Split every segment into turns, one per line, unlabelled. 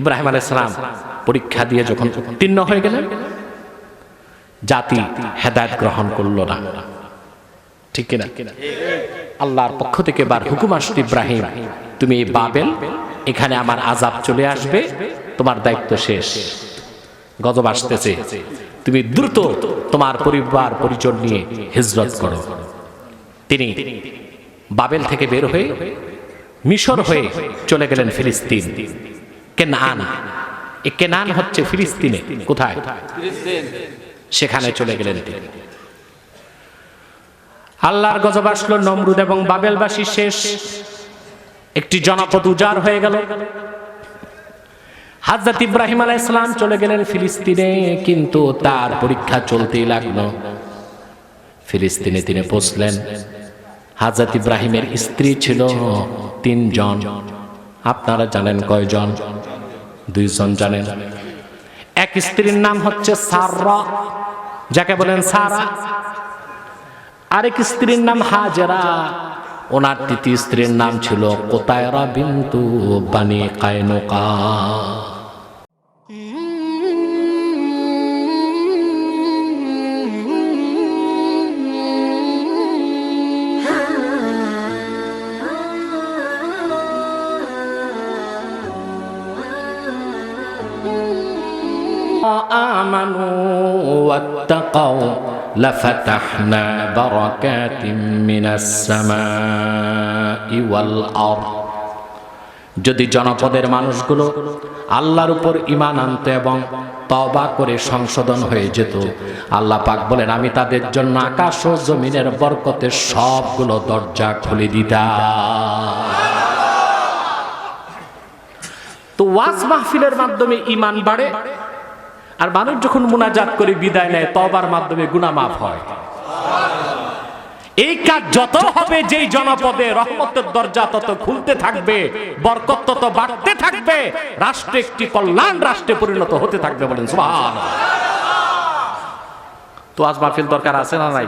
ইব্রাহিম আলাইহিস সালাম পরীক্ষা দিয়ে যখন উত্তীর্ণ হয়ে গেলেন, জাতি হেদায়েত গ্রহণ করল না, ঠিক কিনা? আল্লাহর পক্ষ থেকে বার হুকুম আসছে, ইব্রাহিম তুমি এই বাবেল, এখানে আমার আযাব চলে আসবে, তোমার দায়িত্ব শেষ, গজব আসতেছে, তুমি দ্রুত তোমার পরিবার পরিজন নিয়ে হিজরত করো। তিনি বাবেল থেকে বের হয়ে মিশর হয়ে চলে গেলেন ফিলিস্তিন, কেনান। এই কেনান হচ্ছে ফিলিস্তিনে, কোথায়? সেখানে চলে গেলেন তিনি। আল্লাহর গজব আসলো, নমরুদ এবং বাবেলবাসী শেষ, একটি জনপদ উজাড় হয়ে গেল। হযরত ইব্রাহিম আলাইহিস সালাম চলে গেলেন ফিলিস্তিনে, কিন্তু তার পরীক্ষা চলতেই লাগলো। ফিলিস্তিনে তিনি পৌঁছলেন। হযরত ইব্রাহিমের স্ত্রী ছিল 3 জন। আপনারা জানেন কয়জন? 2 জন জানেন। এক স্ত্রীর নাম হচ্ছে সারা, যাকে বলেন সারা। আরেক স্ত্রীর নাম হাজেরা। ওনার 3য় স্ত্রীর নাম ছিল কোতায়রা বিনতু বানি কায়নুকা। আমানু ওয়াত্তাকাউ লাফাতাহনা বারাকাতিম মিনাস সামাই ওয়াল আরদ। যদি জনপদের মানুষগুলো আল্লাহর উপর ঈমান আনতো এবং তওবা করে সংশোধন হয়ে যেত, আল্লাহ পাক বলেন আমি তাদের জন্য আকাশ ও জমিনের বরকতের সবগুলো দরজা খুলে দিতাম। তো ওয়াজ মাহফিলের মাধ্যমে ঈমান বাড়ে, আর মানুষ যখন মুনাজাত করে বিদায় নেয়, তওবার মাধ্যমে গুনাহ মাফ হয়। এই কাজ যত হবে, যেই জনপদে রহমতের দরজা তত খুলতে থাকবে, বরকত তত বাড়তে থাকবে, রাষ্ট্র একটি কল্যাণ রাষ্ট্রে পরিণত হতে থাকবে। বলেন সুবহানাল্লাহ। তো আজ মাহফিল দরকার আছে না নাই?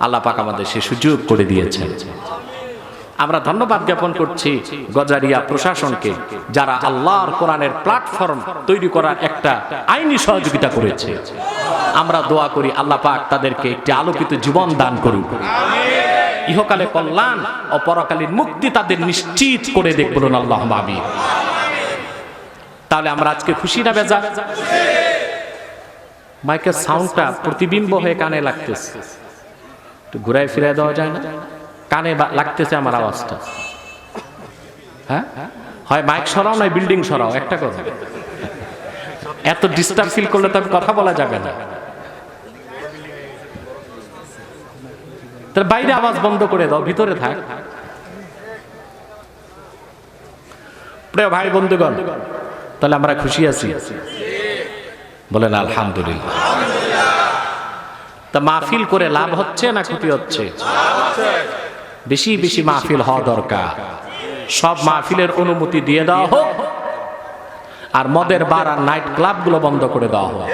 আল্লাহ পাক আমাদের সে সুযোগ করে দিয়েছেন। আমরা ধন্যবাদ জ্ঞাপন করছি গজারিয়া প্রশাসনকে, যারা আল্লাহর কোরআনের প্ল্যাটফর্ম তৈরি করার একটা আইনি সহযোগিতা করেছে। আমরা দোয়া করি আল্লাহ পাক তাদেরকে একটি আলোকিত জীবন দান করুক, ইহকালে কল্যাণ ও পরকালীন মুক্তি তাদের নিশ্চিত করে দেখ। বলুন আল্লাহুম্মা আমিন। তাহলে আমরা আজকে খুশি না বেজার? মাইকের সাউন্ডটা প্রতিবিম্ব হয়ে কানে লাগতেছে, একটু ঘুরায় ফিরায় দেওয়া যায় না? কানে লাগতেছে আমার আওয়াজটা। হ্যাঁ, হয় মাইক সরাও, নয় বিল্ডিং সরাও, একটা কথা। এত ডিস্টার্ব ফিল করলে তো কথা বলা যাবে না। তার বাইরে আওয়াজ বন্ধ করে দাও, ভিতরে থাক। প্রিয় ভাই বন্ধুগণ, তাহলে আমরা খুশি আছি? বলেন আলহামদুলিল্লাহ। তা মাহফিল করে লাভ হচ্ছে না ক্ষতি হচ্ছে? বেশি বেশি মাহফিল হওয়া দরকার। সব মাহফিলের অনুমতি দিয়ে দেওয়া হোক, আর মদের বার আর নাইট ক্লাব গুলো বন্ধ করে দেওয়া হোক।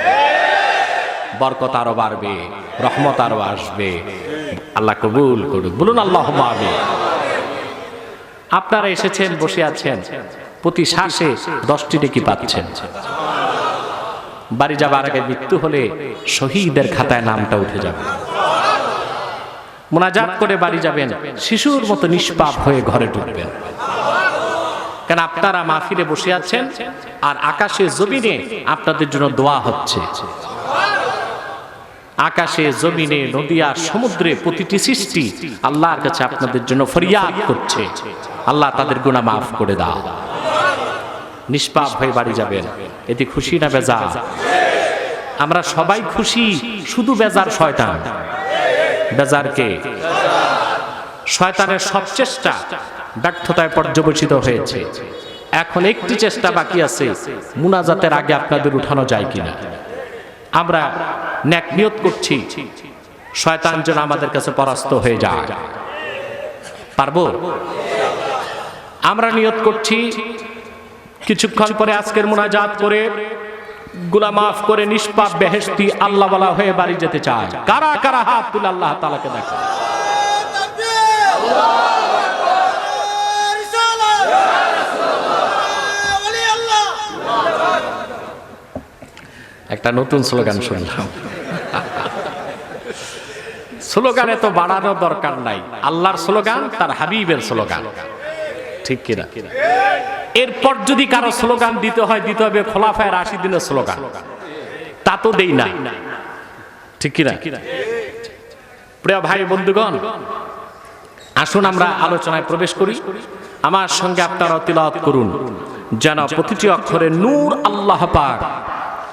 বরকত আরো বাড়বে, রহমত আরো আসবে। আল্লাহ কবুল করুক। বলুন আল্লাহুম্মা আমিন। আপনারা এসেছেন, বসে আছেন, প্রতি শ্বাসে 10টি নেকি পাচ্ছেন। বাড়ি যাবার আগে মৃত্যু হলে শহীদের খাতায় নামটা উঠে যাবে। মুনাজাত করে বাড়ি যাবেন, শিশুর মতো নিষ্পাপ হয়ে ঘরে ঢুকবেন। কেন? আপনারা মাহফিলে বসে আছেন, আর আকাশে জমিনে আপনাদের জন্য দোয়া হচ্ছে। আকাশে জমিনে নদী আর সমুদ্রে প্রতিটি সৃষ্টি আল্লাহর কাছে আপনাদের জন্য ফরিয়াদ করছে, আল্লাহ তাদের গুনাহ মাফ করে দাও। নিষ্পাপ হয়ে বাড়ি যাবেন, এতে খুশি না বেজার? আমরা সবাই খুশি, শুধু বেজার শয়তান। বেজার কে? শয়তানের সব চেষ্টা ব্যর্থতায় পর্যবসিত হয়েছে। এখন একটি চেষ্টা বাকি আছে, মুনাজাতের আগে আপনাদের উঠানো যায় কিনা। আমরা নেক নিয়ত করছি, শয়তান যেন আমাদের কাছে পরাস্ত হয়ে যায়। পারবো? আমরা নিয়ত করছি কিছুক্ষণ পরে আজকের মুনাজাত করে গুনাহ মাফ করে নিষ্পাপ বেহেশতি আল্লাহওয়ালা হয়ে বাড়ি যেতে চায়। কারা কারা হাত তুলে আল্লাহ তাআলাকে দেখো। একটা নতুন স্লোগান শুনলাম। স্লোগানে তো বাড়ানোর দরকার নাই, আল্লাহর স্লোগান, তার হাবিবের স্লোগান, ঠিক কিনা? এরপর যদি কারো স্লোগান দিতে হয়, দিতে হবে খোলাফায়ে রাশিদিনের স্লোগান, তা তো দেই না, ঠিক কিনা? প্রিয় ভাই বন্ধুগণ, আসুন আমরা আলোচনায় প্রবেশ করি। আমার সঙ্গে আপনারা তিলাওয়াত করুন, যেন প্রতিটি অক্ষরে নূর আল্লাহ পাক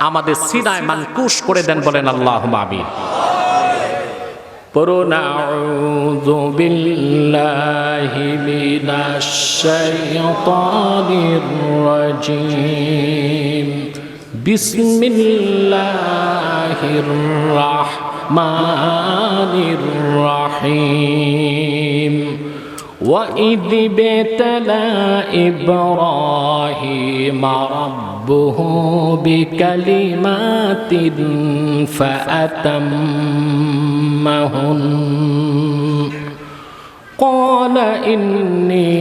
আমাদের সিনায় মানকুশ করে দেন। বলেন আল্লাহুম্মা আমিন। পড়ুন আউযু বিল্লাহি মিনাশ শাইতানির রাজীম। বিসমিল্লাহির রাহমানির রাহিম। وَإِذِ ابْتَلَى إِبْرَاهِيمَ رَبُّهُ بِكَلِمَاتٍ فَأَتَمَّهُنَّ قَالَ إِنِّي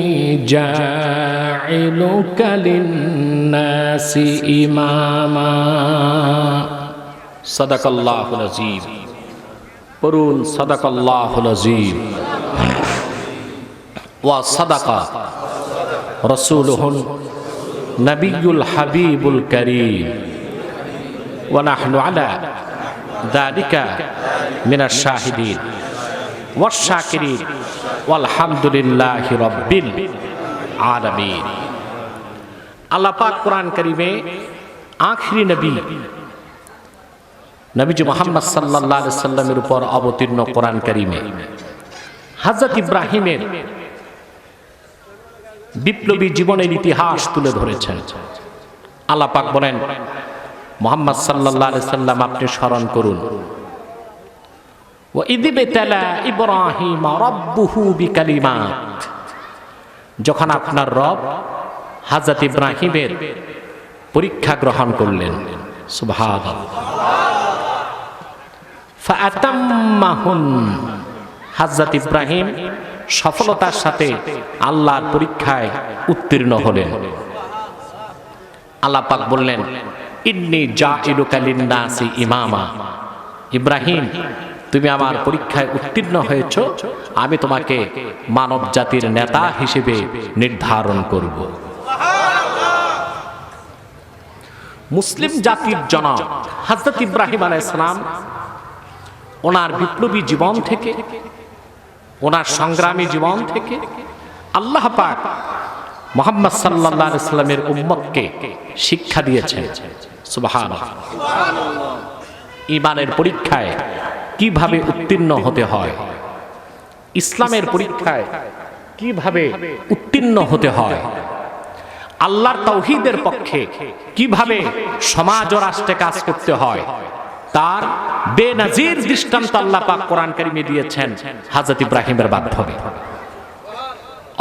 جَاعِلُكَ لِلنَّاسِ إِمَامًا صدق الله العظيم। পড়ুন صدق الله العظيم। وصدق رسوله النبي الحبيب الكريم ونحن على ذلك من الشاهدين والشاكرين والحمد لله رب العالمين। আল্লাহ পাক কোরআন কারীমে আখিরি নবী মুহাম্মদ সাল্লাল্লাহু আলাইহি সাল্লামের উপর অবতীর্ণ কোরআন কারীমে হযরত ইব্রাহিমের বিপ্লবী জীবনের ইতিহাস তুলে ধরেছেন। আল্লাহ পাক বলেন, মুহাম্মদ সাল্লাল্লাহু আলাইহি সাল্লাম আপনি স্মরণ করুন, ওয়া ইযিবতালা ইব্রাহিম রাব্বুহু বিকালিমাত, যখন আপনার রব হযরত ইব্রাহিমের পরীক্ষা গ্রহণ করলেন। সুবহানাল্লাহ। ফাআতাম্মাহুন, হযরত ইব্রাহিম সফলতার সাথে আল্লাহর পরীক্ষায় উত্তীর্ণ হলেন। আল্লাহ পাক বললেন, ইন্নী জাইলুকা লিন্নাসি ইমামা, ইব্রাহিম তুমি আমার পরীক্ষায় উত্তীর্ণ হয়েছো, আমি তোমাকে মানব জাতির নেতা হিসেবে নির্ধারণ করব। মুসলিম জাতির জনক হযরত ইব্রাহিম আলাইহিস সালাম ওনার বিপ্লবী জীবন থেকে, ওনার সংগ্রামী জীবন থেকে আল্লাহ পাক মুহাম্মদ সাল্লাল্লাহু আলাইহি সাল্লামের উম্মতকে শিক্ষা দিয়েছেন। সুবহানাল্লাহ। ঈমানের পরীক্ষায় কিভাবে উত্তীর্ণ হতে হয়, ইসলামের পরীক্ষায় কিভাবে উত্তীর্ণ হতে হয়, আল্লাহর তাওহীদের পক্ষে কিভাবে সমাজ ও রাষ্ট্রে কাজ করতে হয়, তার বেনজির দৃষ্টান্ত আল্লাহ পাক কোরআন কারীমে দিয়েছেন হযরত ইব্রাহিমের মাধ্যমে।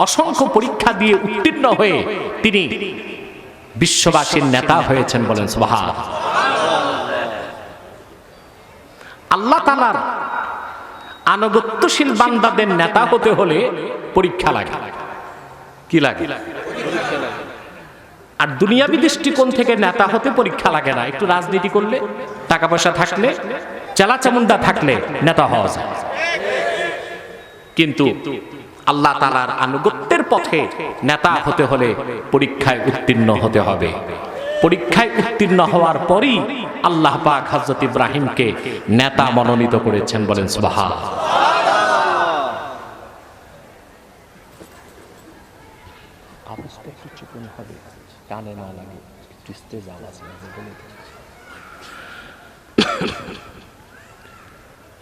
অসংখ্য পরীক্ষা দিয়ে উত্তীর্ণ হয়ে তিনি বিশ্ববাসীর নেতা হয়েছেন। বলেন সুবহানাল্লাহ। আল্লাহ তাআলার আনুগত্যশীল বান্দাদের নেতা হতে হলে পরীক্ষা লাগে। কি লাগে? আর দুনিয়াবী দৃষ্টিকোণ থেকে নেতা হতে পরীক্ষা লাগে না। একটু রাজনীতি করলে, টাকা পয়সা থাকলে, চেলাচামুন্ডা থাকলে নেতা হওয়া যায়। কিন্তু আল্লাহ তাআলার আনুগত্যের পথে নেতা হতে হলে পরীক্ষায় উত্তীর্ণ হতে হবে। পরীক্ষায় উত্তীর্ণ হওয়ার পরই আল্লাহ পাক হযরত ইব্রাহিমকে নেতা মনোনীত করেছেন। বলেন সুবহানাল্লাহ। আওয়াজটা একটু চিকন হবে, কানে না লাগে, একটু স্টেজ আওয়াজ লাগে।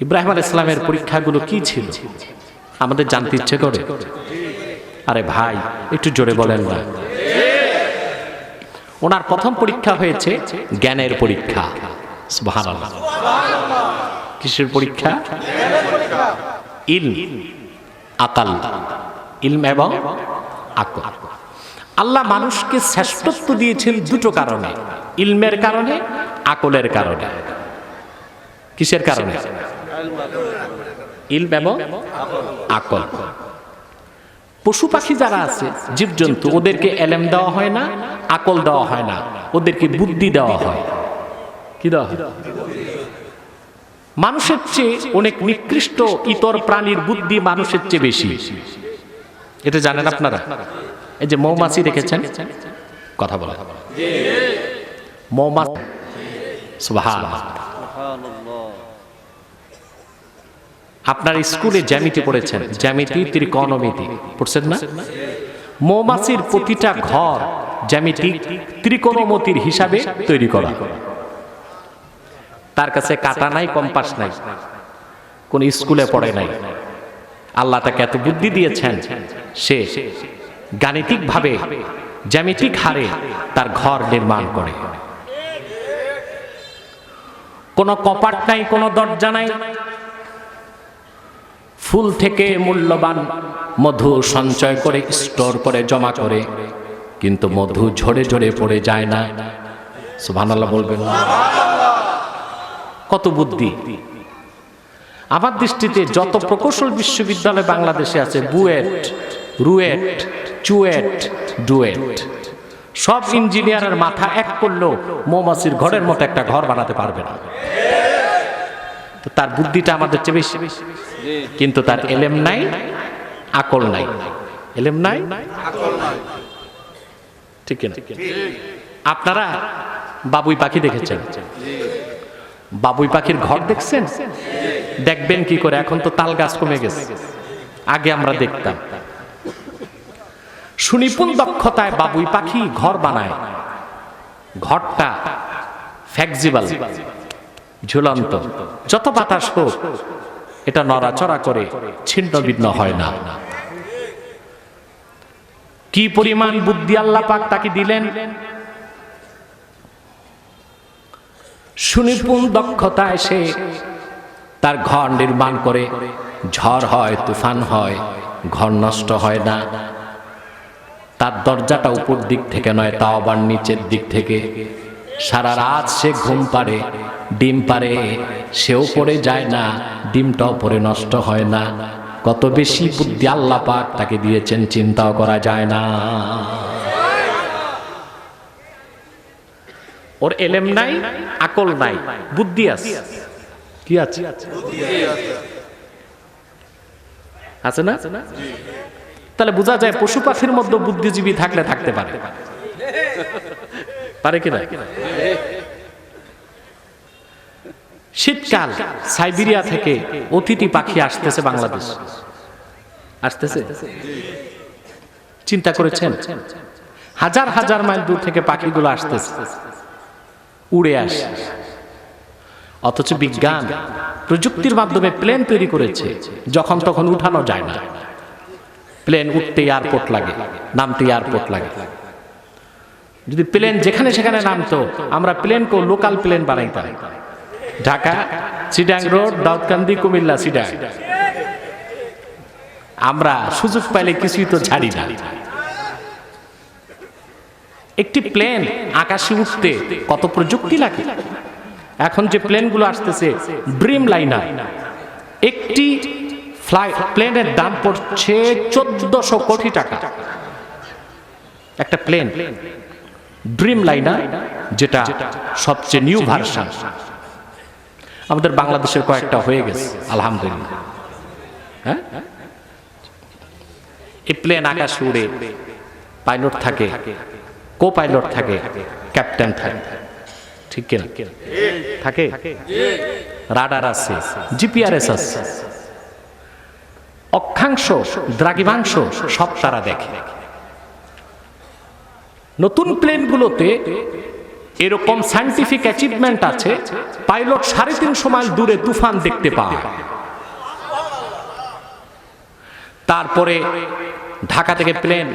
ইব্রাহিম আলাইহিস সালামের পরীক্ষাগুলো কি ছিল আমাদের জানতে ইচ্ছে করে? আরে ভাই একটু জোরে বলেন না। ওনার প্রথম পরীক্ষা হয়েছে জ্ঞানের পরীক্ষা। সুবহানাল্লাহ। কিসের পরীক্ষা? ইলম, আকল, ইলম এবং আকল। আল্লাহ মানুষকে শ্রেষ্ঠত্ব দিয়েছেন দুটো কারণে, ইলমের কারণে, আকলের কারণে। কিসের কারণে? ইলম এবং আকল। পশু পাখি যারা আছে, জীবজন্তু, ওদেরকে এলেম দেওয়া হয় না, আকল দেওয়া হয় না, ওদেরকে বুদ্ধি দেওয়া হয়। কি দেওয়া হয়? মানুষের চেয়ে অনেক নিকৃষ্ট ইতর প্রাণীর বুদ্ধি মানুষের চেয়ে বেশি। এটা জানেন আপনারা? এই যে মৌমাছি দেখেছেন, কথা বলে মৌমাছি, সুবহানাল্লাহ। আপনার স্কুলে জ্যামিতি পড়েছেন, জ্যামিতি ত্রিকোণমিতি পড়ছেন না? মৌমাছির প্রতিটা ঘর জ্যামিতিক ত্রিকোণমিতির হিসাবে তৈরি করা। তার কাছে কাটা নাই, কম্পাস নাই, কোন স্কুলে পড়ে নাই। আল্লাহ তাকে এত বুদ্ধি দিয়েছেন, সে গাণিতিক ভাবে জ্যামিতিক হারে তার ঘর নির্মাণ করে। কোন কপাট নাই, কোন দরজা নাই। ফুল থেকে মূল্যবান মধু সঞ্চয় করে স্টোর করে জমা করে, কিন্তু মধু ঝরে ঝরে পড়ে যায় না। সুবহানাল্লাহ বলবেন। কত বুদ্ধি! আমার দৃষ্টিতে যত প্রকৌশল বিশ্ববিদ্যালয় বাংলাদেশে আছে, বুয়েট, রুয়েট, চুয়েট, ডুয়েট, সব ইঞ্জিনিয়ারের মাথা এক করলেও মৌমাছির ঘরের মতো একটা ঘর বানাতে পারবে না। তার বুদ্ধিটা আমাদের চেয়ে বেশি, কিন্তু তার এলেম নাই, আকল নাই। এলেম নাই, আকল নাই, ঠিক না? আপনারা বাবুই পাখি দেখেছেন? বাবুই পাখির ঘর দেখছেন? দেখবেন কি করে? এখন তো তাল গাছ কমে গেছে, আগে আমরা দেখতাম। সুনিপুণ দক্ষতায় বাবুই পাখি ঘর বানায়। ঘরটা ফ্লেক্সিবল, ঝুলন্ত, যত বাতাস হোক এটা নড়াচড়া করে ছিন্ন ভিন্ন হয় না। কি পরিমাণ বুদ্ধি আল্লাহ পাক তাকে দিলেন! সুনিপুণ দক্ষতায় সে তার ঘর নির্মাণ করে। ঝড় হয়, তুফান হয়, ঘর নষ্ট হয় না। তার দরজাটা উপর দিক থেকে নয়, তাও আবার নিচের দিক থেকে। সারা রাত সে ঘুম পারে, ডিম পারে, সেও পড়ে যায় না, ডিমটাও পরে নষ্ট হয় না। কত বেশি বুদ্ধি আল্লাহ পাক তাকে দিয়েছেন, চিন্তাও করা যায় না। ওর এলেম নাই, আকল নাই, বুদ্ধি আছে। কি আছে? আছে না? তাহলে বোঝা যায় পশু পাখির মধ্যে বুদ্ধিজীবী থাকলে থাকতে পারে, পারে কিনা? শীতকাল, সাইবেরিয়া থেকে অতিথি পাখি আসতেছে বাংলাদেশ, আসতেছে। চিন্তা করেছেন? হাজার হাজার মাইল দূর থেকে পাখিগুলো আসতেছে, উড়ে আসে। অথচ বিজ্ঞান প্রযুক্তির মাধ্যমে প্লেন তৈরি করেছে, যখন তখন উঠানো যায় না। প্লেন উঠতে এয়ারপোর্ট লাগে, নামতে এয়ারপোর্ট লাগে। যদি প্লেন যেখানে সেখানে নামতো, আমরা প্লেনকে লোকাল প্লেন বানাইতাম। ঢাকা, চিটাং রোড, দাউদকান্দি, কুমিল্লা, চিটাং। আমরা সুযোগ পাইলে কিছুই তো ছাড়ি না। একটি প্লেন আকাশে উঠতে কত প্রযুক্তি লাগে। এখন যে প্লেনগুলো আসতেছে, ড্রিম লাইনার, একটি প্লেনের দাম পড়ছে 1400 কোটি টাকা। একটা প্লেন, ড্রিম লাইনার, যেটা সবচেয়ে নিউ ভার্সন। আমাদের বাংলাদেশের কয়েকটা হয়ে গেছে, আলহামদুলিল্লাহ। হ্যাঁ, এই প্লেন আকাশে উড়ে, পাইলট থাকে, কো পাইলট থাকে, ক্যাপ্টেন থাকে, ঠিক কিনা? থাকে। রাডার আছে, জিপিআরএস আছে, অক্ষাংশ, দ্রাঘিমাংশ সব তারা দেখে। নতুন প্লেনগুলোতে এরকম সায়েন্টিফিক অ্যাচিভমেন্ট আছে, পাইলট 350 মাইল দূরে তুফান দেখতে পায়। তারপরে ঢাকা থেকে প্লেন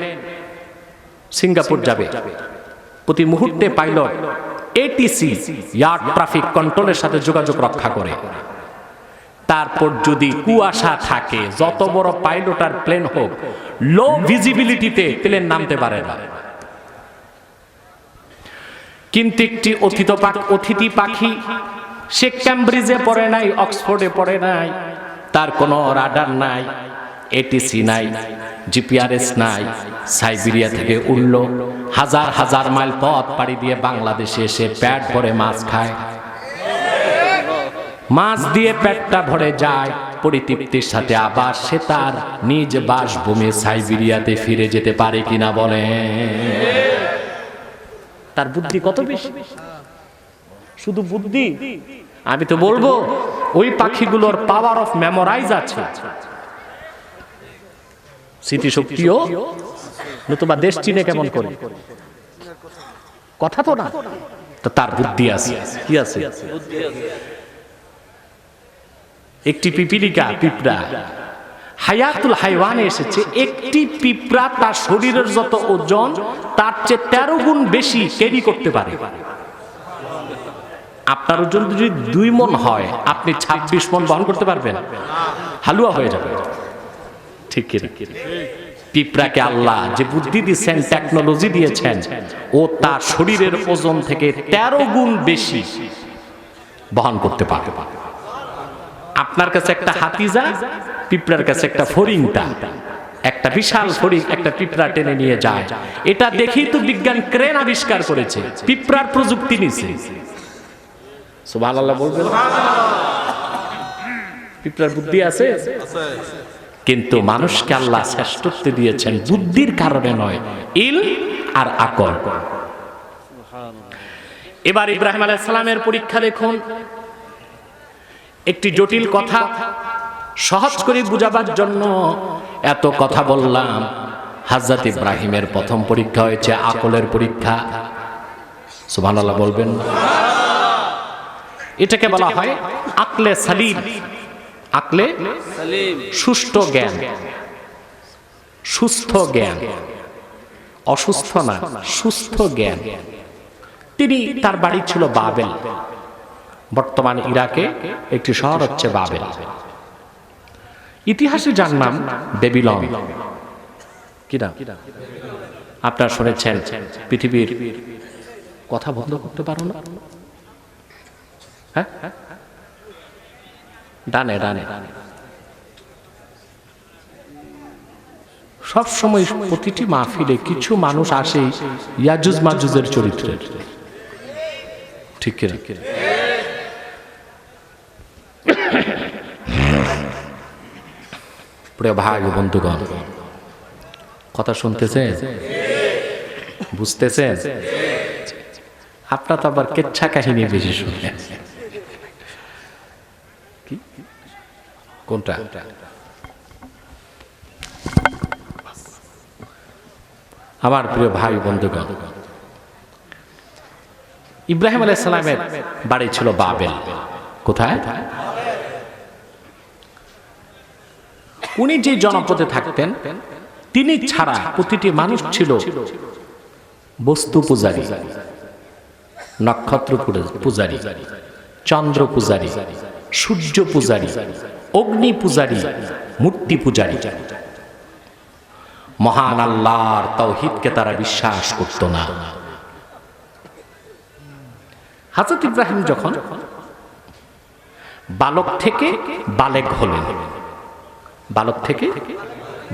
সিঙ্গাপুর যাবে, প্রতি মুহূর্তে পাইলট এটিসি, এয়ার ট্রাফিক কন্ট্রোলের সাথে যোগাযোগ রক্ষা করে। তারপর যদি কুয়াশা থাকে, যত বড় পাইলট আর প্লেন হোক, লো ভিজিবিলিটিতে প্লেন নামতে পারে না। কিন্তু একটি অতিথি পাখি, সে ক্যামব্রিজে পড়ে নাই, অক্সফোর্ডে পড়ে নাই, তার কোনো রাডার নাই, এটিসি নাই, জিপিআরএস নাই, সাইবেরিয়া থেকে উড়ল, হাজার হাজার মাইল পথ পাড়ি দিয়ে বাংলাদেশে এসে পেট ভরে মাছ খায়। মাছ দিয়ে পেটটা ভরে যায়, পরিতৃপ্তির সাথে আবার সে তার নিজ বাসভূমি সাইবেরিয়াতে ফিরে যেতে পারে কিনা বলে? তার বুদ্ধি কত বেশি! শুধু বুদ্ধি, আমি তো বলবো ওই পাখিগুলোর পাওয়ার অফ মেমোরাইজ আছে, স্মৃতিশক্তিও, নতুবা দেশ চিনে কেমন করে? কথা তো না, তো তার বুদ্ধি আছে। কি আছে? একটি পিপিলিকা, পিঁপড়া, হায়াতুল হাইওয়ানে এসেছে, একটি পিঁপড়া তার শরীরের যত ওজন তার চেয়ে 13 গুণ বেশি ক্যারি করতে পারে। আপনার ওজন যদি 2 মণ হয়, আপনি 26 মণ বহন করতে পারবেন? হালুয়া হয়ে যাবে। ঠিক কি? পিঁপড়াকে আল্লাহ যে বুদ্ধি দিয়েছেন, টেকনোলজি দিয়েছেন, ও তার শরীরের ওজন থেকে 13 গুণ বেশি বহন করতে পারে। আপনার কাছে একটা হাতিজা, পিঁপড়ার কাছে একটা ফড়িংটা, একটা বিশাল ফড়িং একটা পিঁপড়া টেনে নিয়ে যায়। এটা দেখেই তো বিজ্ঞান ক্রেন আবিষ্কার করেছে, পিঁপড়ার প্রযুক্তি নিছে। সুবহানাল্লাহ বলবেন? পিঁপড়ার বুদ্ধি আছে, কিন্তু মানুষকে আল্লাহ শ্রেষ্ঠত্ব দিয়েছেন বুদ্ধির কারণে নয়, ইলম আর আকল। এবার ইব্রাহিম আলাইহিস সালামের পরীক্ষা দেখুন। একটি জটিল কথা সহজ করে বুঝাবার জন্য এত কথা বললাম। হযরত ইব্রাহিমের প্রথম পরীক্ষা হয়েছে আকলের পরীক্ষা। সুবহানাল্লাহ বলবেন? এটাকে বলা হয় আকলে সালিম। আকলে সুষ্ঠু জ্ঞান, সুস্থ জ্ঞান, অসুস্থ না, সুস্থ জ্ঞান। তিনি, তার বাড়ি ছিল বাবেল, বর্তমান ইরাকে একটি শহর হচ্ছে বাবেল। ইতিহাসে যার নাম বেবিলন। কিনা আপনারা শুনেছেন? পৃথিবীর কথা বন্ধ করতে পারো না? হ্যাঁ, ডানে ডানে। সব সময় প্রতিটি মাহফিলে কিছু মানুষ আসে ইয়াজুজ মাজুজের চরিত্রের। ঠিক কিনা? প্রিয় ভাই ও বন্ধুগণ, কথা শুনতেছেন? বুঝতেছেন? আপনার তো আবার কেচ্ছা কাহিনী বেশি শুনলেন। কোনটা? আমার প্রিয় ভাই বন্ধুগণ, ইব্রাহিম আলাইহিস সালামের বাড়ি ছিল বাবেল। কোথায়? উনি যে জনপদে থাকতেন, তিনি ছাড়া প্রতিটি মানুষ ছিল বস্তু পূজারী, নক্ষত্র পূজারী, চন্দ্র পূজারী, সূর্য পূজারী, অগ্নি পূজারী, মূর্তি পূজারী। মহান আল্লাহর তাওহীদকে তারা বিশ্বাস করত না। হযরত ইব্রাহিম যখন বালক থেকে বালেগ হলেন, বালক থেকে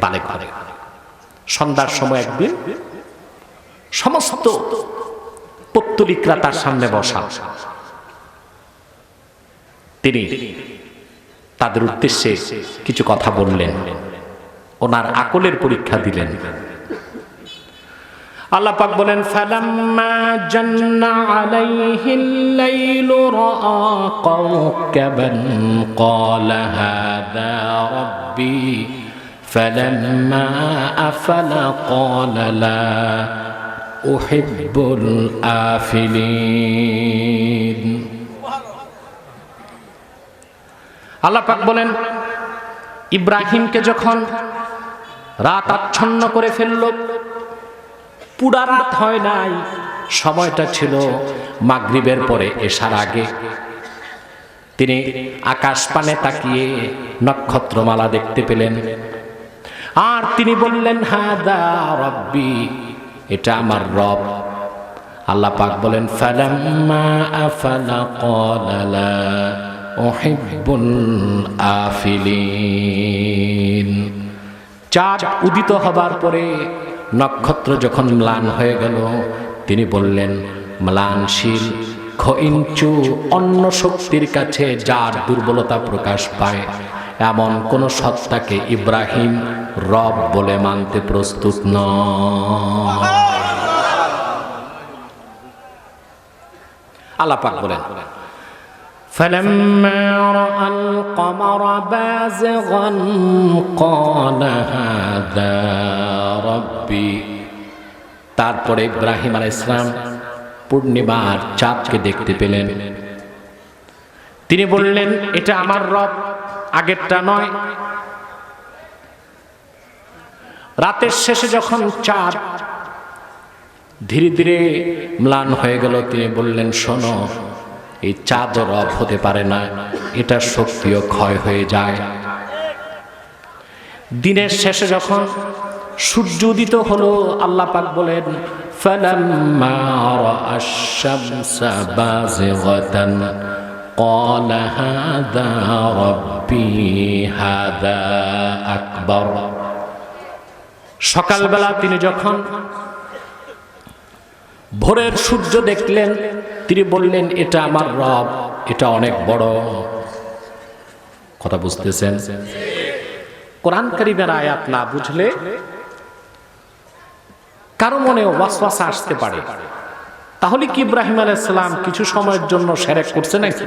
বালেগ হলেন, সন্ধ্যার সময় একদিন সমস্ত পৌত্তলিকরা তার সামনে বসা। তিনি তাদের উদ্দেশ্যে কিছু কথা বললেন, ওনার আকলের পরীক্ষা দিলেন। আল্লাহ পাক বলেন, ফালাম্মা জান্না আলাইহিল লাইলু রাআ কাওকাবান ক্বালা হাযা রাব্বি ফালাম্মা আফালা ক্বালা লা উহিব্বুল আফিলিন। আল্লাহ পাক বলেন, ইব্রাহিমকে যখন রাত আচ্ছন্ন করে ফেলল, পুরা রাত হয় নাই, সময়টা ছিল মাগরিবের পরে এশার আগে। তিনি আকাশ পানে তাকিয়ে নক্ষত্রমালা দেখতে পেলেন, আর তিনি বললেন, হাদা রব্বি, এটা আমার রব। আল্লাহ পাক বলেন, ফালাম্মা আফালা ক্বালা লা উহিব্বুল আফিলিন। চাঁদ উদিত হবার পরে নক্ষত্র যখন ম্লান হয়ে গেল, তিনি বললেন, ম্লানশীল ইঞ্চু অন্য শক্তির কাছে যার দুর্বলতা প্রকাশ পায়, এমন কোন সত্তাকে ইব্রাহিম রব বলে মানতে প্রস্তুত নয়। আল্লাহ পাক বলেন, فلما رأى القمر بازغا قال هذا ربي। তারপরে ইব্রাহিম আলাইহিস সালাম পূর্ণিমার চাঁদকে দেখতে পেলেন। তিনি বললেন, এটা আমার রব, আগেরটা নয়। রাতের শেষে যখন চাঁদ ধীরে ধীরে ম্লান হয়ে গেল, তিনি বললেন, শোনো, এই চাঁদ রব হতে পারে না, এটা শক্তিও ক্ষয় হয়ে যায়। দিনের শেষে যখন সূর্য উদিত হলো, আল্লাহ পাক বলেন, ফালাম্মা রাআশ শামসা বাযিগাতান ক্বালা হাযা রাব্বী হাযা আকবার। সকালবেলা তিনি যখন ভোরের সূর্য দেখলেন, তিনি বললেন, এটা আমার রব, এটা অনেক বড়। কথা বুঝতেছেন? কোরআন কারীমের আয়াত না বুঝলে কারো মনে ওয়াসওয়াসা আসতে পারে, তাহলে কি ইব্রাহিম আলাইহিস সালাম কিছু সময়ের জন্য শিরক করছে নাকি?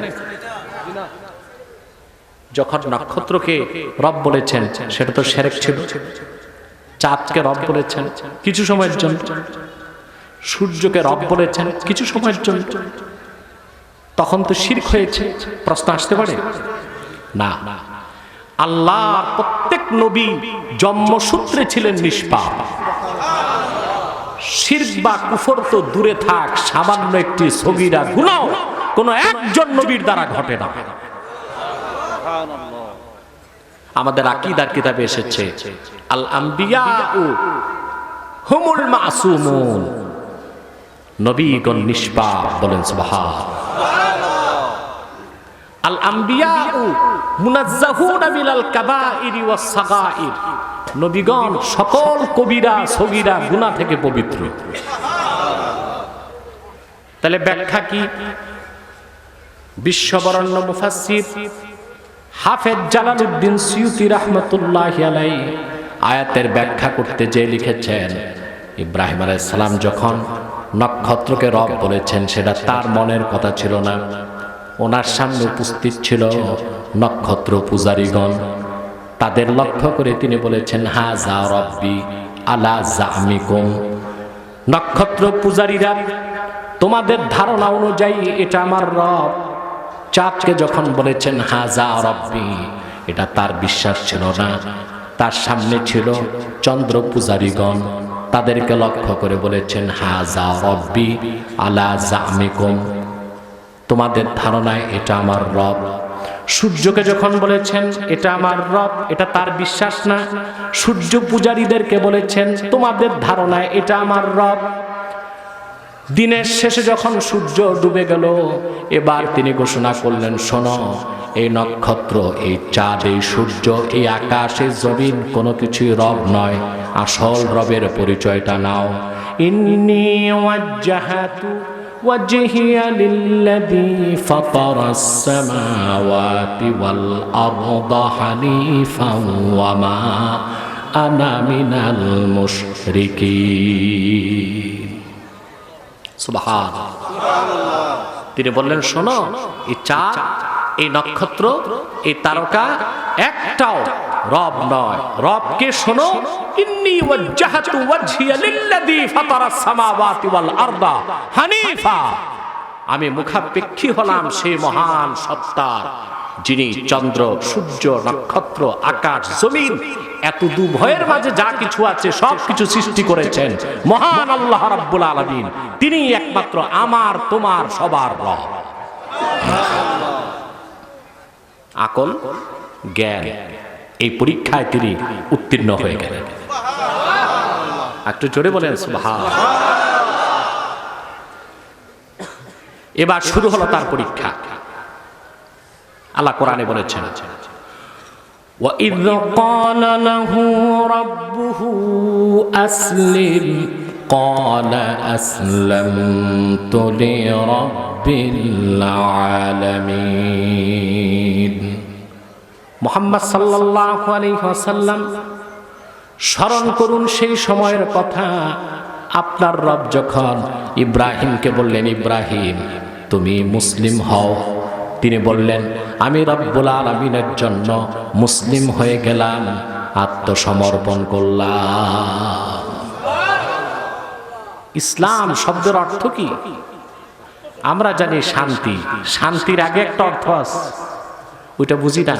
যখন নক্ষত্রকে রব বলেছেন সেটা তো শিরক ছিল। চাঁদকে রব বলেছেন কিছু সময়ের জন্য, সূর্যকে রব বলেছেন কিছু সময়ের জন্য, তখন তো শিরক হয়েছে। প্রশ্ন আসতে পারে না। আল্লাহ প্রত্যেক নবী জন্মসূত্রে ছিলেন নিষ্পাপ। শিরক বা কুফর তো দূরে থাক, সামান্য একটি সগীরা গুনাহ কোন একজন নবীর দ্বারা ঘটে না। আমাদের আকীদার কিতাবে এসেছে, আল আম্বিয়াউ হুমুল মাসুমুন, নবীগণ নিষ্পাপ। বলেন সুবহানাল্লাহ। আল আম্বিয়াউ মুনাজ্জাহুনা মিনাল কাবাইরি ওয়াস সাগাইর, নবীগণ সকল কবিরা সগীরা গুনাহ থেকে পবিত্র। তাহলে ব্যাখ্যা কি? বিশ্ববরেণ্য মুফাসসির হাফেজ জালালউদ্দিন সুয়ুতী রাহমাতুল্লাহি আলাইহি আয়াতের ব্যাখ্যা করতে যে লিখেছেন, ইব্রাহিম আলাইহিস সালাম যখন নক্ষত্রকে রব বলেছেন, সেটা তার মনের কথা ছিল না। ওনার সামনে উপস্থিত ছিল নক্ষত্র পূজারীগণ। তাদের লক্ষ্য করে তিনি বলেছেন, হাযা রাব্বি আলা জামিকুম। নক্ষত্র পূজারীরা, তোমাদের ধারণা অনুযায়ী এটা আমার রব। চাঁদকে যখন বলেছেন হাযা রাব্বি, এটা তার বিশ্বাস ছিল না। তার সামনে ছিল চন্দ্র পূজারীগণ, তাদেরকে লক্ষ্য করে বলেছেন, হাযা রাব্বি আলা জামিকুম, তোমাদের ধারণায় এটা আমার রব। সূর্যকে যখন বলেছেন এটা আমার রব, এটা তার বিশ্বাস না। সূর্য পূজারীদেরকে বলেছেন, তোমাদের ধারণায় এটা আমার রব। দিনের শেষে যখন সূর্য ডুবে গেল, এবার তিনি ঘোষণা করলেন, শোনো, এই নক্ষত্র, এই চাঁদ, এই সূর্য, এই আকাশ, এই জমিন কোনো কিছুই রব নয়। আসল রবের পরিচয়টা নাও। ইন্নী ওয়াজ্জাহাতু ওয়াজহিয়া লিল্লাযী ফাতারাস সামাওয়াতি ওয়াল আরদা হানিফান ওয়া মা আনা মিনাল মুশরিকিন। সুবহানাল্লাহ। তিনি বললেন, শোনো, এই চাঁদ, এই নক্ষত্র, এই তারকা একটাও রব নয়। রবকে শোনো, ইন্নী ওয়াজ্জাহাতু ওয়াজহিয়া লিল্লাযী ফাতারাস সামাওয়াতি ওয়াল আরদা হানিফা। আমি মুখাপেক্ষী হলাম সেই মহান সত্তার, যিনি চন্দ্র, সূর্য, নক্ষত্র, আকাশ, জমিন, এত দুভয়ের মাঝে যা কিছু আছে সব কিছু সৃষ্টি করেছেন মহান আল্লাহ রাব্বুল আলামিন। তিনি একমাত্র আমার, তোমার, সবার রব। আকল, জ্ঞান, এই পরীক্ষায় তিনি উত্তীর্ণ হয়ে গেলেন। একটু জোরে বলেন সুবহানাল্লাহ। এবার শুরু হলো তার পরীক্ষা। আল্লাহ কোরআনে বলেছেন, وَإِذْ قَالَ لَهُ رَبُّهُ أَسْلِمْ قال أسلمت لرب العالمين মুহাম্মদ সাল্লাল্লাহু আলাইহি ওয়াসাল্লাম স্মরণ করুন সেই সময়ের কথা আপনার রব যখন ইব্রাহিমকে বললেন, ইব্রাহিম তুমি মুসলিম হও। তিনি বললেন, আমি রব্বুল আলামিনের জন্য মুসলিম হয়ে গেলাম, আত্মসমর্পণ করলাম। ইসলাম শব্দের অর্থ কি? আমরা জানি শান্তি, শান্তির আগে একটা অর্থ আছে, ওইটা বুঝি না।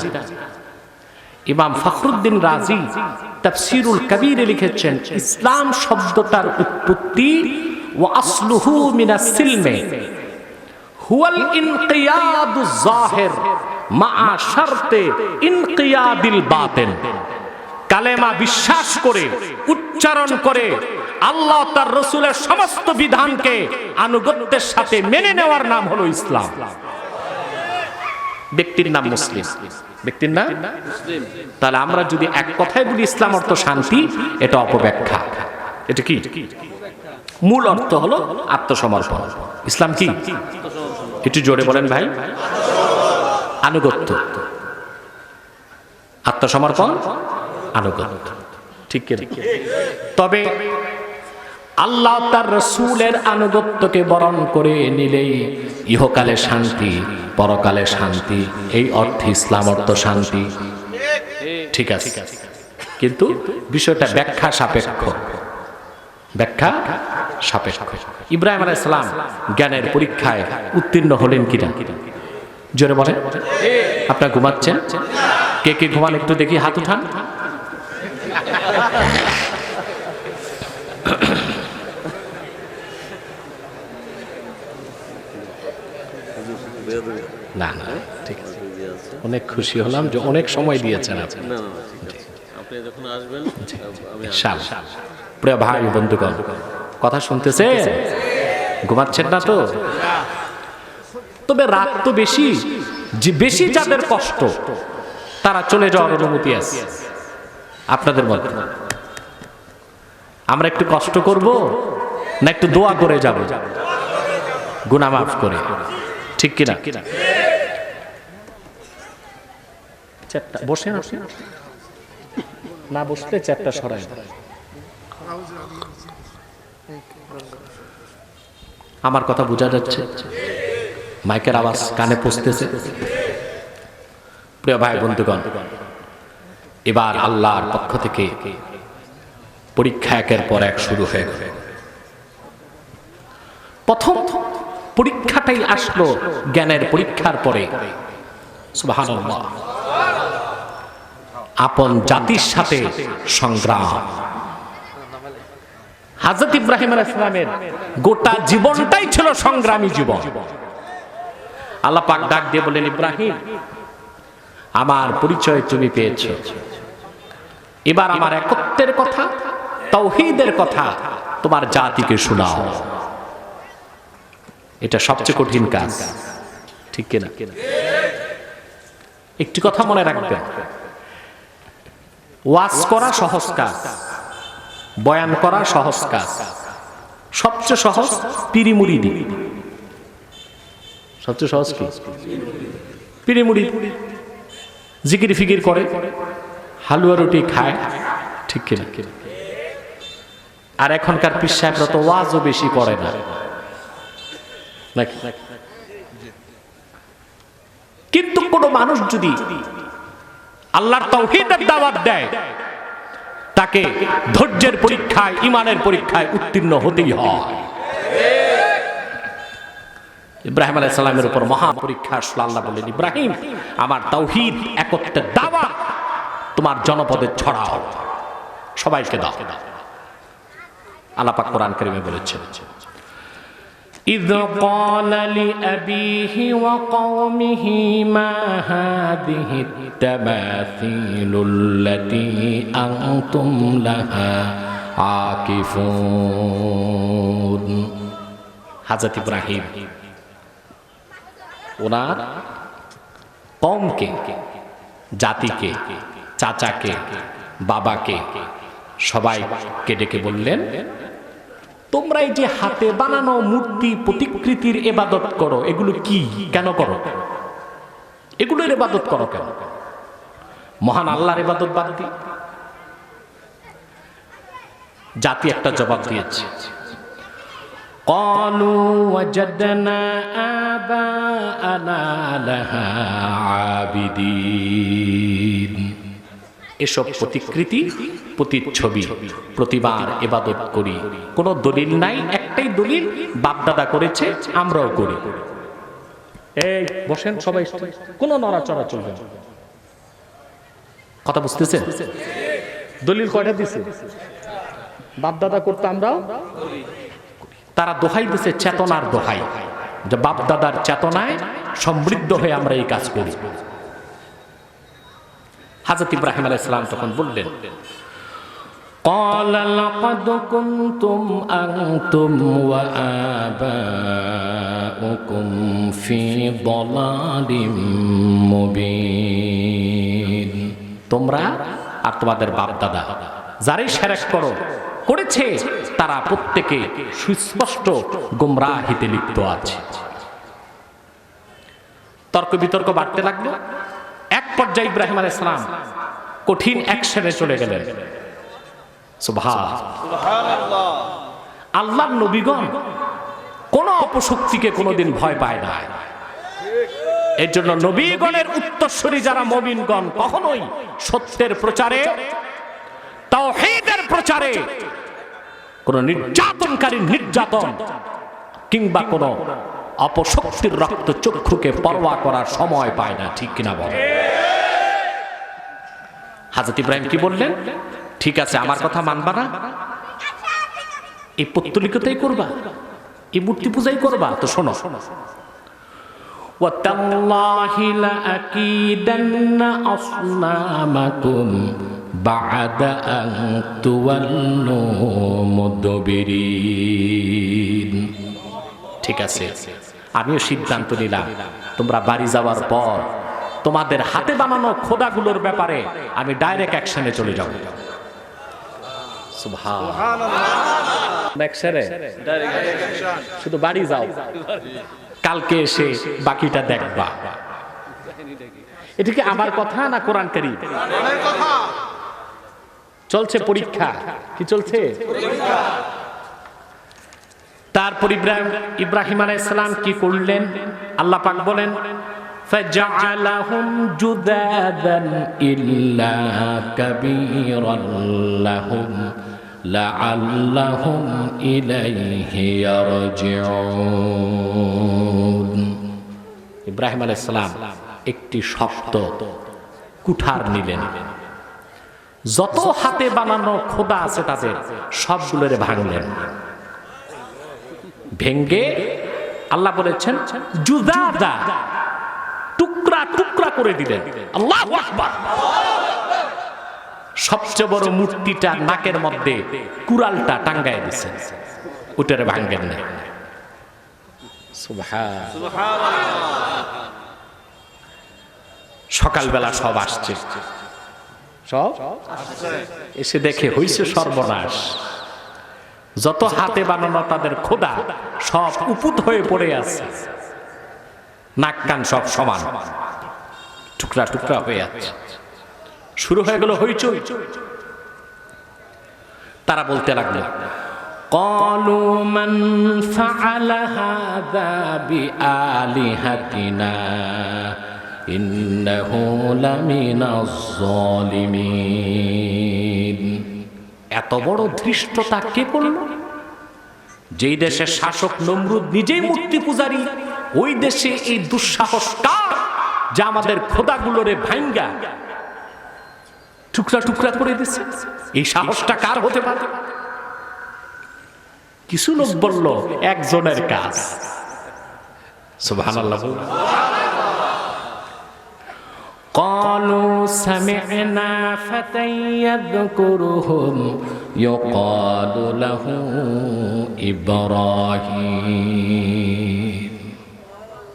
ইমাম ফখরুদ্দিন রাজি তাফসীরুল কবীরে লিখেছেন, ইসলাম শব্দটার উৎপত্তি ওয়া আসলুহু মিনাস সিলমে হুয়াল ইনকিয়াদুজ যাহির মা শারতে ইনকিয়াদিল বাতিন। কালেমা বিশ্বাস করে, উচ্চারণ করে আল্লাহ তার রাসূলের সমস্ত বিধানকে আনুগত্যের সাথে মেনে নেওয়ার নাম হলো ইসলাম। ব্যক্তির নাম মুসলিম, ব্যক্তির নাম মুসলিম। তাহলে আমরা যদি এক কথায় বলি ইসলাম অর্থ শান্তি, এটা অপব্যাখ্যা। এটা কি? মূল অর্থ হলো আত্মসমর্পণ। ইসলাম কি? একটু জোরে বলেন ভাই। আনুগত্য, আত্মসমর্পণ, আনুগত্য, ঠিক কি? তবে আল্লাহ তার রাসূলের আনুগত্যকে বরণ করে নিলেই ইহকালে শান্তি, পরকালে শান্তি, এই অর্থে ইসলাম অর্থ শান্তি, ঠিক আছে। কিন্তু বিষয়টা ব্যাখ্যা সাপেক্ষ, ব্যাখ্যা সাপেক্ষ। ইব্রাহিম আলাইহিস সালাম জ্ঞানের পরীক্ষায় উত্তীর্ণ হলেন কিনা? জোরে বলেন। আপনারা ঘুমাচ্ছেন? কে কে ঘুমান একটু দেখি, হাত উঠান। না না, ঠিক আছে, অনেক খুশি হলাম যে অনেক সময় দিয়েছেন আপনি। আপনি যখন আসবেন প্রিয় ভাই বন্ধুগণ, কথা শুনতেছে? ঘুমাচ্ছেন না তো? তবে রাত তো বেশি, যে বেশি যাদের কষ্ট তারা চলে যাওয়ার অনুমতি আছে আপনাদের মধ্যে। আমরা একটু কষ্ট করব না একটু দোয়া করে যাব গুনাহ মাফ করে, ঠিক কিনা? বসে না, বসলে চেয়ারটা সরাই। আমার কথা বোঝা যাচ্ছে? মাইকের আওয়াজ কানে পৌঁছতেছে? প্রিয় ভাই বন্ধুগণ, এবার আল্লাহর পক্ষ থেকে পরীক্ষা একের পর এক শুরু হয়ে গেল। প্রথম পরীক্ষাটাই আসলো জ্ঞানের পরীক্ষার পরে। সুবহানাল্লাহ। আপন জাতির সাথে সংগ্রাম। হযরত ইব্রাহিম আলাইহিস সালামের গোটা জীবনটাই ছিল সংগ্রামী জীবন। আল্লাহ পাক ডাক দিয়ে বলেন, ইব্রাহিম আমার পরিচয় তুমি পেয়েছো, এবার আমার একত্বের কথা, তাওহীদের কথা তোমার জাতিকে শোনাও। এটা সবচেয়ে কঠিন কাজ, ঠিক কিনা? একটি কথা মনে রাখবেন, ওয়াজ করা সহজ কাজ, বয়ান করা সহজ কাজ, সবচেয়ে সহজ পিড়ি মুড়ি দি। সবচেয়ে সহজ কি? পিড়ি মুড়ি। জিকির ফিকির করে, হালুয়া রুটি খায়, ঠিক কিনা? আর এখনকার পীর সাহেবরা তো ওয়াজও বেশি করে না, কিন্তু কোন মানুষ যদি আল্লাহর তাওহীদের দাওয়াত দেয়, তাকে ধৈর্যের পরীক্ষায়, ঈমানের পরীক্ষায় উত্তীর্ণ হতেই হয়। ইব্রাহিম আলাইহিস সালামের উপর মহা পরীক্ষা আসলো। আল্লাহ বললেন, ইব্রাহিম আমার তাওহীদ একত্বের দাওয়াত তোমার জনপদে ছড়াও, সবাইকে দাও। আল্লাহ পাক কোরআন কারীমে বলেছেন, إذ قال لأبيه وقومه ما هذه التماثيل التي أنتم لها عاكفون। হযরত ইব্রাহিম ওনার কওমকে, জাতিকে, চাচাকে, বাবাকে, সবাইকে ডেকে বললেন, তোমরা এই যে হাতে বানানো মূর্তি প্রতিকৃতির ইবাদত করো, এগুলো কি, কেন করো? এগুলোর ইবাদত করো কেন? মহান আল্লাহর ইবাদত বাদ দিয়ে জাতি একটা জবাব দিয়েছে, ক্বালু ওয়াজাদনা আবাআনা লাহা আবিদিন। এসব প্রতিকৃতি, প্রতিচ্ছবি প্রতিবার ইবাদত করি, কোনো দলিল নাই, একটাই দলিল বাপদাদা করেছে, আমরাও করি। এই বসেন সবাই, কোনো নড়াচড়া চলবে না। কথা বুঝতেছেন? দলিল কয়টা দিছে? বাপদাদা করতে আমরাও। তারা দোহাই দিছে চেতনার দোহাই, যে বাপদাদার চেতনায় সমৃদ্ধ হয়ে আমরা এই কাজ করি। হযরত ইব্রাহিম আলাইহিস সালাম তখন বললেন, ক্বালা লাকাদ কুনতুম আনতুম ওয়া আবাউকুম ফি দালালিম মুবিন। তোমরা আর তোমাদের বাপ দাদা যারাই শিরক করেছে তারা প্রত্যেকে সুস্পষ্ট গোমরাহিতে লিপ্ত আছে। তর্ক বিতর্ক বাড়তে লাগলো। এক পর্যায়ে ইব্রাহিম আলাইহিস সালাম কঠিন অ্যাকশনে চলে গেলেন। সুবহানাল্লাহ। আল্লাহর নবীগণ কোন অপশক্তিকে কোনোদিন ভয় পায় না। এর জন্য নবীগণের উত্তরসূরি যারা মুমিনগণ কখনোই সত্যের প্রচারে, তাওহীদের প্রচারে কোন নির্যাতনকারী নির্যাতন কিংবা কোন অপশক্তির রক্ত চক্ষুকে পরোয়া করার সময় পায় না। ঠিক কিনা বল? হযরত ইব্রাহিম কি বললেন? ঠিক আছে, আমার কথা মানবা না? এই পৌত্তলিকতাই করবা, এই মূর্তি পূজাই করবা? তো শোনো, ওয়াতাল্লাহি লাআকিদান্না আসনামাকুম বা'দা আন তুওয়াল্লু মুদবিরিন। ঠিক আছে, আমিও সিদ্ধান্ত নিলাম, তোমরা বাড়ি যাওয়ার পর তোমাদের হাতে বানানো খোদাগুলোর ব্যাপারে আমি ডাইরেক্ট অ্যাকশনে চলে যাব। শুধু বাড়ি যাও, কালকে এসে বাকিটা দেখবা। এটা কি আমার কথা না কোরআন কারীম? চলছে পরীক্ষা। কি চলছে? তারপর ইব্রাহিম আলাইহিস সালাম কি করলেন? আল্লাহ পাক বলেন, ফাজআলাহুম জুদাদান ইল্লা কাবীরান লাহুম লাআল্লাহুম ইলাইহি ইয়ারজিউন। ইব্রাহিম আলাইহিস সালাম একটি শক্ত কুঠার নিলেন, যত হাতে বানানো খোদা আছে তাদের সবগুলোরে ভাঙলেন। ভেঙ্গে আল্লাহ বলেছেন জুদাদা, টুকরা টুকরা করে দিলেন। আল্লাহু আকবার। সবচেয়ে বড় মূর্তিটা নাকের মধ্যে কুড়ালটা টাঙ্গায় দিয়েছেন, ওটারে ভাঙবেন না। সুবহানাল্লাহ। সকালবেলা সব আসছে, সব এসে দেখে হইছে সর্বনাশ। যত হাতে বানানো তাদের খোদা সব উপুত হয়ে পড়ে আছে, নাক কান সব সমান, টুকরা টুকরা হয়ে আছে। শুরু হয়ে গেল হইচই। তারা বলতে লাগলো, ক্বালু মান ফাআলা হাযা বিআলিহাতিনা ইন্নাহু লামিনাজ যালিমিন। এত বড় ধৃষ্টতা কে করলো? যেই দেশের শাসক নমরুদ নিজেই মূর্তি পূজারী, ওই দেশে এই দুঃসাহস কার যা আমাদের খোদাগুলোরে ভাঙ্গা টুকরা টুকরা করে দিচ্ছে? এই সাহসটা কার হতে পারে? কিছু লোক বলল একজনের কাজ। সুবহানাল্লাহ। قالوا سمعنا فتى يذكرهم يقال له إبراهيم।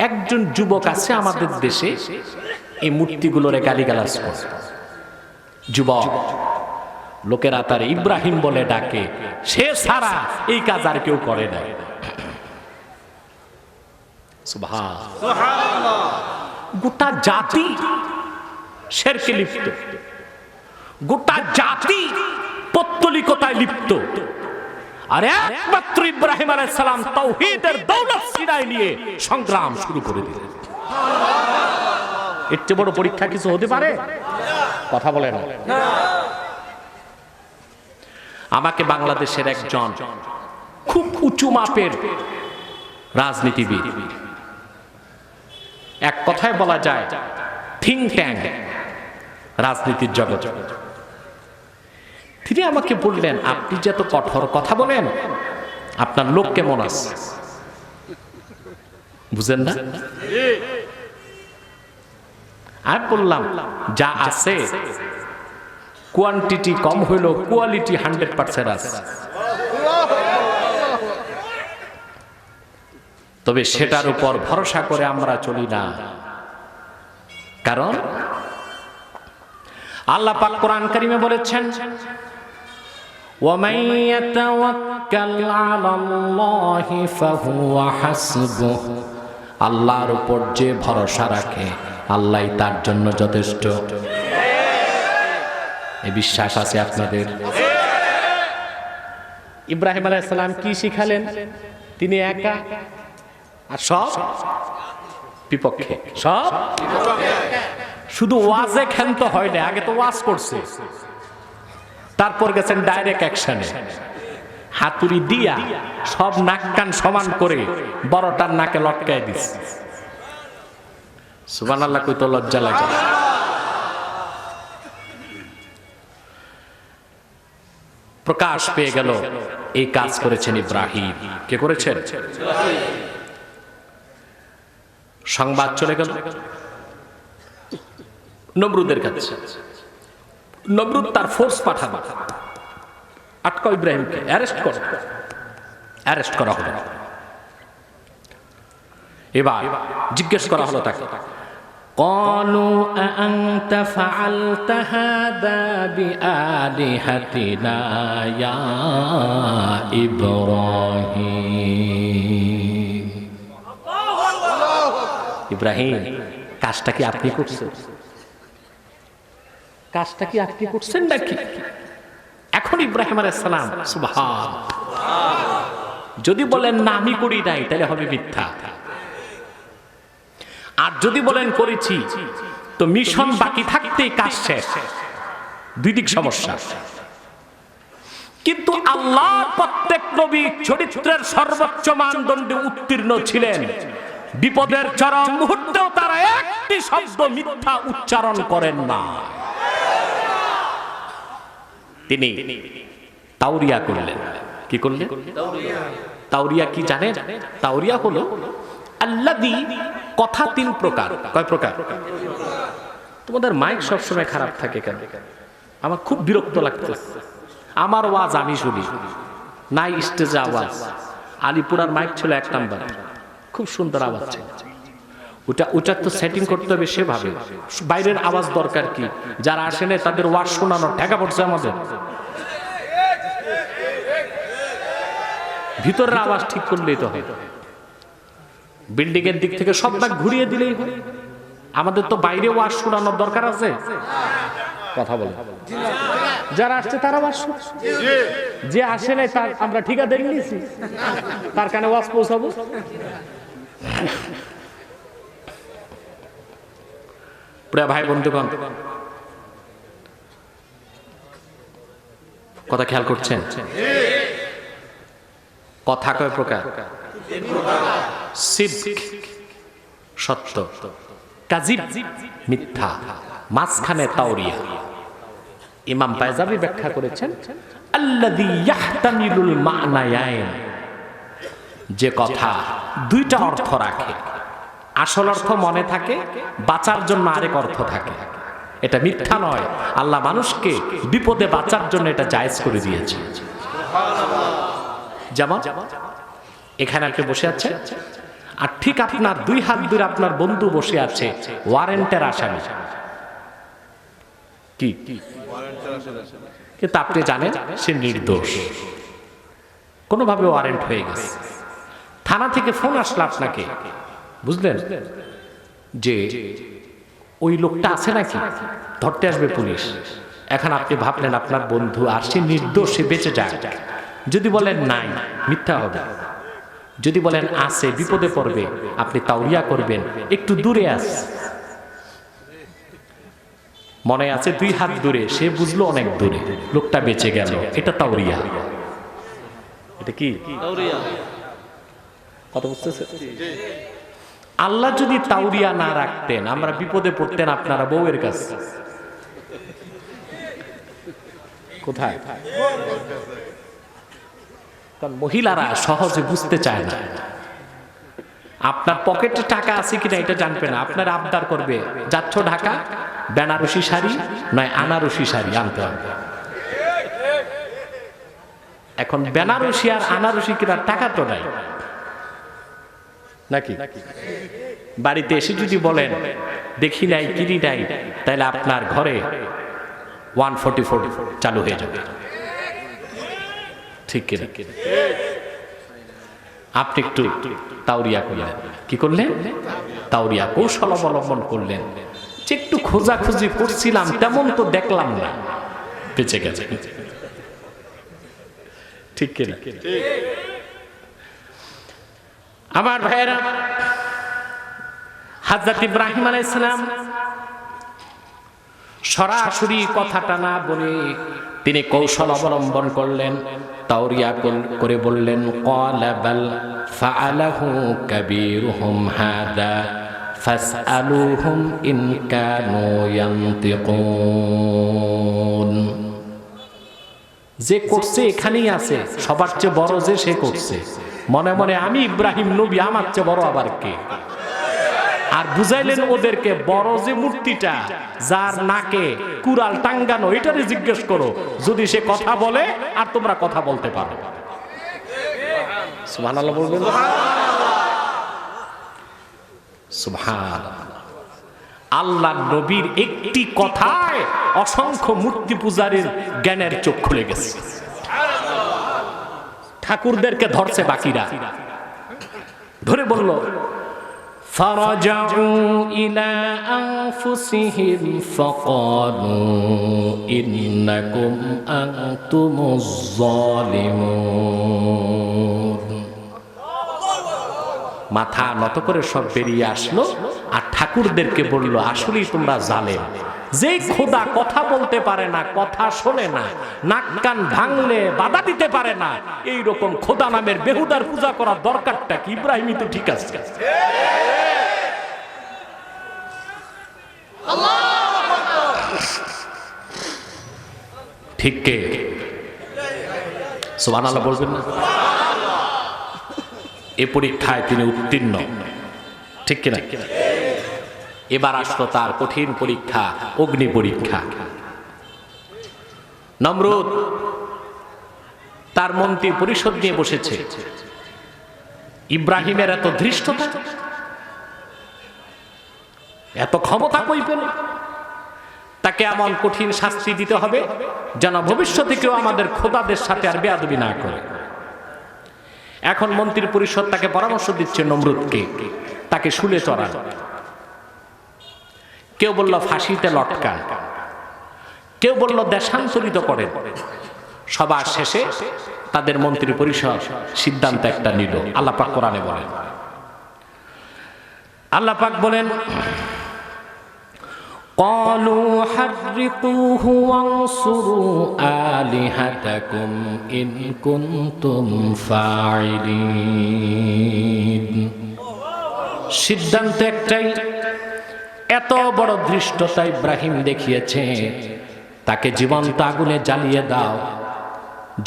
একজন যুবক আছে আমাদের দেশে, এই মূর্তিগুলোরে গালিগালাজ করে। যুবক লোকেরা তার ইব্রাহিম বলে ডাকে, সে ছাড়া এই কাজ আর কেউ করে না। সুবহানাল্লাহ। গোটা জাতি শিরকে লিপ্ত, গোটা জাতি পৌত্তলিকতায় লিপ্ত, আর একমাত্র ইব্রাহিম আলাইহিস সালাম তাওহীদের দৌলত সিনায় নিয়ে সংগ্রাম শুরু করে দিলেন। এর চেয়ে বড় পরীক্ষা কিছু হতে পারে? কথা বলে না। আমাকে বাংলাদেশের একজন খুব উঁচু মাপের রাজনীতিবিদ, এক কথায় বলা যায় থিঙ্ক ট্যাঙ্ক রাজনীতির জগৎ, তিনি আমাকে বললেন, আপনি যে এত কঠোর কথা বলেন, আপনার লোক কেমন আছে? বুঝেন না? আমি বললাম, যা আছে কোয়ান্টিটি কম হইল, কোয়ালিটি 100% আছে। তবে সেটার উপর ভরসা করে আমরা চলি না, কারণ আল্লাহ পাক কোরআন কারীমে বলেছেন, وَمَن يَتَوَكَّلْ عَلَى اللَّهِ فَهُوَ حَسْبُهُ, আল্লাহর উপর যে ভরসা রাখে আল্লাহই তার জন্য যথেষ্ট। এই বিশ্বাস আছে আপনাদের? ইব্রাহিম আলাইহিস সালাম কি শিখালেন? তিনি একা আর সব বিপক্ষে, সব শুধু ওয়াজে ক্ষান্ত হয় না, আগে তো ওয়াজ করছে, তারপর গেছেন ডাইরেক্ট অ্যাকশনে, হাতুড়ি দিয়া সব নাক কান সমান করে বড়টার নাকে লটকায় দিচ্ছে। সুবহানাল্লাহ, কই তো লজ্জা লাগে। প্রকাশ পেয়ে গেল এই কাজ করেছেন ইব্রাহিম। কে করেছেন? সংবাদ চলে গেল নমরুদের কাছে। নমরুদ তার ফোর্স পাঠাবে, আটকাও ইব্রাহিমকে, অ্যারেস্ট করা হলো। এবার জিজ্ঞেস করা হলো তাকে, ক্বালু আ'আনতা ফাআলতা হাযা বিআলিহাতিনা ইয়া ইব্রাহিম। ইব্রাহিম, কাজটা কি আপনি করছেন? কাজটা কি আপনি করছেন নাকি? এখন ইব্রাহিম আলাইহিস সালাম, সুবহানাল্লাহ, যদি বলেন না আমি করি নাই তাহলে হবে মিথ্যা, আর যদি বলেন করেছি তো মিশন বাকি থাকতেই কাজ শেষ। দুই দিক সমস্যা। কিন্তু আল্লাহ প্রত্যেক নবী চরিত্রের সর্বোচ্চ মানদণ্ডে উত্তীর্ণ ছিলেন। বিপদের চরম মুহূর্তেও তারা একটি শব্দ মিথ্যা উচ্চারণ করেন না। তিনি তাওরিয়া করলেন। কি করলেন? তাওরিয়া কি জানেন? তাওরিয়া হলো আল্লাযী, কথা তিন প্রকার। কয় প্রকার? তোমাদের মাইক সবসময় খারাপ থাকে কেন? আমার খুব বিরক্ত লাগতেছে। আমার ওয়াজ আমি শুনি, নাই স্টেজে আওয়াজ। আলিপুরার মাইক ছিল 1 নাম্বার, খুব সুন্দর আওয়াজ ছিল। ওটা তো সেটিং করতে হবে সেভাবে। বাইরের আওয়াজ দরকার কি? যারা আসেনে তাদের ওয়াজ শোনানো ঠেকা পড়ছে আমাদের। ভিতরের আওয়াজ ঠিক করলেই তো হয়। বিল্ডিং এর দিক থেকে সব দাগ ঘুরিয়ে দিলেই হয়। আমাদের তো বাইরে ওয়াজ শোনানোর দরকার আছে। কথা বলে যারা আসছে তারা ওয়াজ শুনছে, যে আসে নাই তার আমরা ঠিকাদারি নিয়েছি, তার কানে ওয়াজ পৌঁছাবো। প্রিয় ভাই বন্ধুগণ, কথা খেয়াল করছেন? কথা কয় প্রকার? সিদক, সত্য, কাযিব, মিথ্যা, মাঝখানে তাওরিয়া। ইমাম বায়জাবি ব্যাখ্যা করেছেন, আল্লাযী ইয়াহতামিলুল মা'নায়াইন, যে কথা দুইটা অর্থ রাখে, আসল অর্থ মনে থাকে, বাঁচার জন্য আরেক অর্থ থাকে, এটা মিথ্যা নয়। আল্লাহ মানুষকে বিপদে বাঁচার জন্য এটা জায়েজ করে দিয়েছে। যেমন এখানে আপনি বসে আছেন, আর ঠিক আপনার 2 হাত দূরে আপনার বন্ধু বসে আছে, ওয়ারেন্টের আসামি। কি কিন্তু আপনি জানেন সে নির্দোষ, কোনোভাবে ওয়ারেন্ট হয়ে গেছে। থানা থেকে ফোন আসলো আপনাকে, বুঝলেন যে ওই লোকটা আছে নাকি, ধরতে আসবে পুলিশ। এখন আপনি ভাবলেন আপনার বন্ধু আর সে নির্দোষ, সে বেঁচে যায়। যদি বলেন নাই, মিথ্যা হবে। যদি বলেন আছে, বিপদে পড়বে, আপনি তাওরিয়া করবেন, একটু দূরে আছে, মনে আছে 2 হাত দূরে, সে বুঝলো অনেক দূরে, লোকটা বেঁচে গেল, এটা তাওরিয়া। এটা কি তাওরিয়া? কথা বুঝতেছে? আল্লাহ যদি তাওরিয়া না রাখতেন, আমরা বিপদে পড়তেন আপনারা বউয়ের কাছে। কোথায়? কারণ মহিলারা সহজে বুঝতে চায় না। আপনার পকেটে টাকা আছে কিনা এটা জানবে না, আপনার আবদার করবে, যাচ্ছ ঢাকা, বেনারসি শাড়ি নয় আনারসি শাড়ি আনতে হবে। এখন বেনারসি আর আনারসি কেনার টাকা তো নাই নাকি? বাড়িতে এসে যদি বলেন দেখি নাই, কিনি নাই, তাহলে আপনার ঘরে 144 চালু হয়ে যাবে। ঠিক কিনা? আপনি একটু তাওরিয়া করলেন। কি করলেন? তাওরিয়া কৌশল অবলম্বন করলেন, যে একটু খোঁজাখুঁজি করছিলাম, তেমন তো দেখলাম না, বেঁচে গেছে। ঠিক কিনা? আমার ভাইয়েরা, হযরত ইব্রাহিম আলাইহিস সালাম সরাসরি কথাটা না বলে তিনি কৌশল অবলম্বন করলেন, তাওরিয়া করে বললেন, ক্বালা বাল ফাআলাহু কাবীরুহুম হাদা ফাসআলুহুম ইন কানু ইয়ানতিকুন। যে করছে এখানেই আছে, সবার চেয়ে বড় যে সে করছে। মনে মনে আমি ইব্রাহিম নবী, আমার চেয়ে বড় আবার কে? আর বুঝাইলেন ওদেরকে, বড় যে মূর্তিটা যার নাকে কুড়াল টাঙ্গানো, এটারে জিজ্ঞেস করো, যদি সে কথা বলে আর তোমরা কথা বলতে পারো। সুবহানাল্লাহ বলবেন? সুবহানাল্লাহ। আল্লাহ নবীর একটি কথায় অসংখ্য মূর্তি পূজারীর জ্ঞানের চোখ খুলে গেছে। ঠাকুরদেরকে ধরছে বাকিরা, ধরে বলল, ফারাজাউ ইলা আনফুসিহিম ফাকালু ইন্নাকুম আনতুমুজ জালিমুন। মাথা নত করে সব বেরিয়ে আসলো, আর ঠাকুরদেরকে বলল, আসলেই তোমরা জালেম। যে খোদা কথা বলতে পারে না, কথা শোনে না, নাক কান ভাঙলে বাধা দিতে পারে না, এই রকম খোদা নামের বেহুদার পূজা করার দরকারটা কি? ইব্রাহিমই তো ঠিক আছে। ঠিক কে? সুবহানাল্লাহ বলবেন না? এই পরীক্ষায় তিনি উত্তীর্ণ, ঠিক কিনা? এবার আসলো তার কঠিন পরীক্ষা, অগ্নি পরীক্ষা। নমরুদ তার মন্ত্রী পরিষদ নিয়ে বসেছে। ইব্রাহিমের এত ধৃষ্টতা, এত ক্ষমতা কই পেল? তাকে এমন কঠিন শাস্তি দিতে হবে যেন ভবিষ্যতে কেউ আমাদের খোদাদের সাথে আর বেয়াদবি না করে। এখন মন্ত্রী পরিষদ তাকে পরামর্শ দিচ্ছে, নমরুদকে, তাকে শুলে চড়ান। কেউ বলল ফাঁসিতে লটকান, কেউ বলল দেশান্তরিত করেন। সবার শেষে তাদের মন্ত্রী পরিষদ সিদ্ধান্ত একটা নিল। আল্লাহ পাক কোরআনে বলেন, আল্লাহ পাক বলেন, ক্বালু হাররিকুহু ওয়ানসুরু আলিহাতাকুম ইন কুনতুম ফাইলিন। সিদ্ধান্ত একটাই, এত বড় ধৃষ্টতা ইব্রাহিম দেখিয়েছে, তাকে জীবন্ত আগুনে জ্বালিয়ে দাও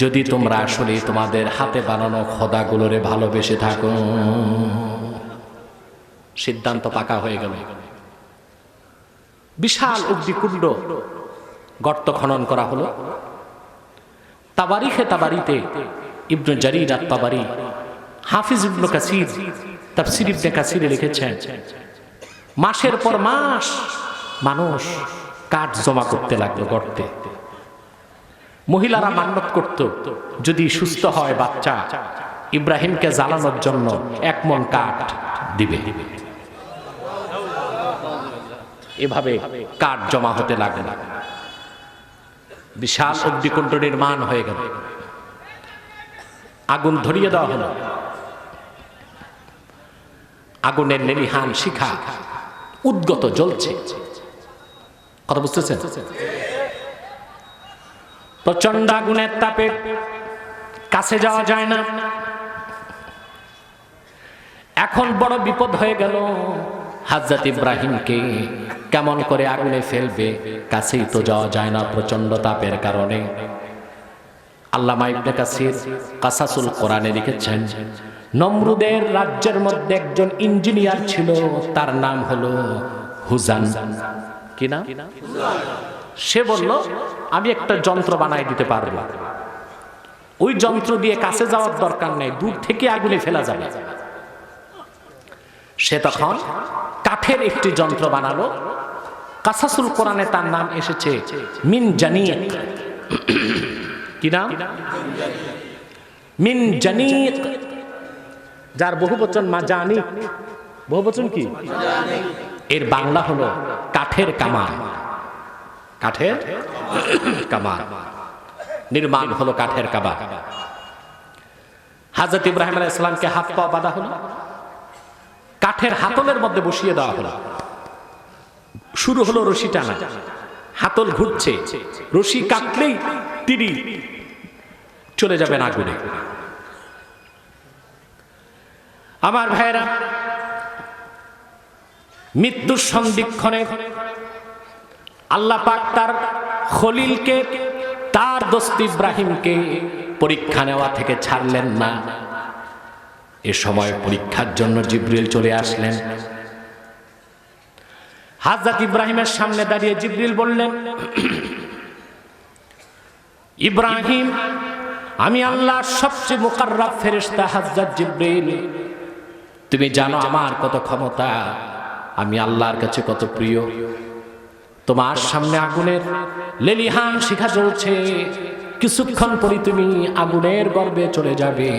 যদি তোমরা আসলে তোমাদের হাতে বানানো খোদাগুলোরে ভালোবেসে থাকো। সিদ্ধান্ত পাকা হয়ে গেল। বিশাল অগ্নিকুণ্ড গর্ত খনন করা হলো। তাবারিতে ইবনে জারির আত-তাবারি, হাফিজ ইবনে কাসির তাফসীর ইবনে কাসিরে লিখেছেন, মাসের পর মাস মানুষ কাঠ জমা করতে লাগলো গর্তে। মহিলারা মান্যত করত, যদি সুস্থ হয় বাচ্চা, ইব্রাহিমকে জ্বালানোর জন্য 1 মণ কাঠ দিবে। এভাবে কাঠ জমা হতে লাগলো, বিশাল অগ্নিকুণ্ড নির্মাণ হয়ে গেল, আগুন ধরিয়ে দেওয়া হলো। আগুনের লেলিহান শিখা উদ্গত জ্বলছে। কথা বুঝতেছেন? প্রচন্ড আগুনের তাপে কাছে যাওয়া যায় না। এখন বড় বিপদ হয়ে গেল, হযরত ইব্রাহিমকে কেমন করে আগুনে ফেলবে, কাছেই তো যাওয়া যায় না প্রচন্ড তাপের কারণে। আল্লামা ইবনে কাসির কাসাসুল কোরআনে লিখেছেন, নমরুদের রাজ্যের মধ্যে একজন ইঞ্জিনিয়ার ছিল, তার নাম হলো হুজান। কি নাম? সে বলল, আমি একটা যন্ত্র বানাই দিতে পারবো, ওই যন্ত্র দিয়ে কাছে যাওয়ার দরকার নেই, দূর থেকে আগুনে ফেলা যাবে। সে তখন কাঠের একটি যন্ত্র বানালো। কাসাসুল কোরআনে তার নাম এসেছে মিন জানিক। কি নাম? মিন জানিক, যার বহুবচন মাজানিক। বহুবচন কি? এর বাংলা হলো কাঠের কামান। কাঠের কামান নির্মাণ হলো কাঠের কামান। হযরত ইব্রাহিম আলাইহিস সালামকে হাত পা বাঁধা হলো, কাঠের হাতলের মধ্যে বসিয়ে দেওয়া হলো। শুরু হলো রশি টানা, হাতল ঘুরছে, রশি কাটলেই তিনি চলে যাবেন আগুনে। আমার ভাইরা, মৃত্যুর সন্ধিক্ষণে আল্লাহ পাক তার খলিলকে, তার দোস্ত ইব্রাহিমকে পরীক্ষা নেওয়া থেকে ছাড়লেন না। এ সময় পরীক্ষার জন্য জিবরিল চলে আসলেন। হযরত ইব্রাহিমের সামনে দাঁড়িয়ে জিবরিল বললেন, ইব্রাহিম, আমি আল্লাহর সবচেয়ে মুকাররাব ফেরেশতা হযরত জিবরিল, তুমি জানো আমার কত ক্ষমতা, আমি আল্লাহর কাছে কত প্রিয়। তোমার সামনে আগুনের লেলিহান শিখা জ্বলছে, কিছুক্ষণ পরে তুমি আগুনের গর্ভে চলে যাবে।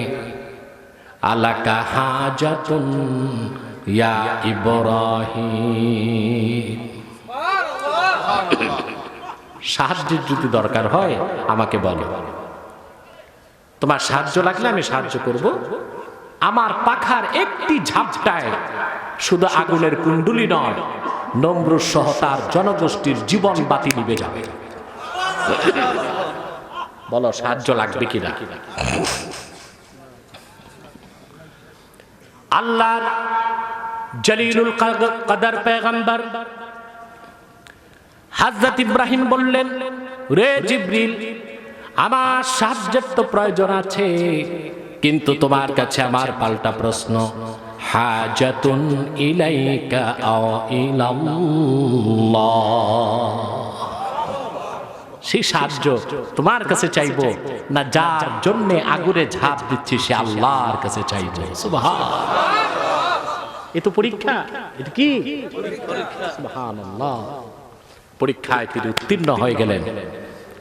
আলাকা হাজাতুন ইয়া ইব্রাহিম, সাহায্যের যদি দরকার হয় আমাকে বলো, তোমার সাহায্য লাগলে আমি সাহায্য করব। আমার পাখার একটি ঝাপটায় শুধু আগুনের কুণ্ডুলি নয়, নমরুদ সহ তার জনগোষ্ঠীর জীবন বাতি নিভে যাবে। বলো সাহায্য লাগবে কিনা? আল্লাহর জলিলুল কদর পয়গম্বর হযরত ইব্রাহিম বললেন, রে জিবরিল, আমার সাহায্যের তো প্রয়োজন আছে, কিন্তু তোমার কাছে আমার পাল্টা প্রশ্ন, হাজাতুন ইলাইকা আও ইলাল্লাহ, সেই সাহায্য তোমার কাছে চাইবো না যার জন্য আগুনে ঝাঁপ দিচ্ছি সে আল্লাহর কাছে চাইবো? সুবহানাল্লাহ। এ তো পরীক্ষা। এটা কি সুবহানাল্লাহ? পরীক্ষায় তিনি উত্তীর্ণ হয়ে গেলেন।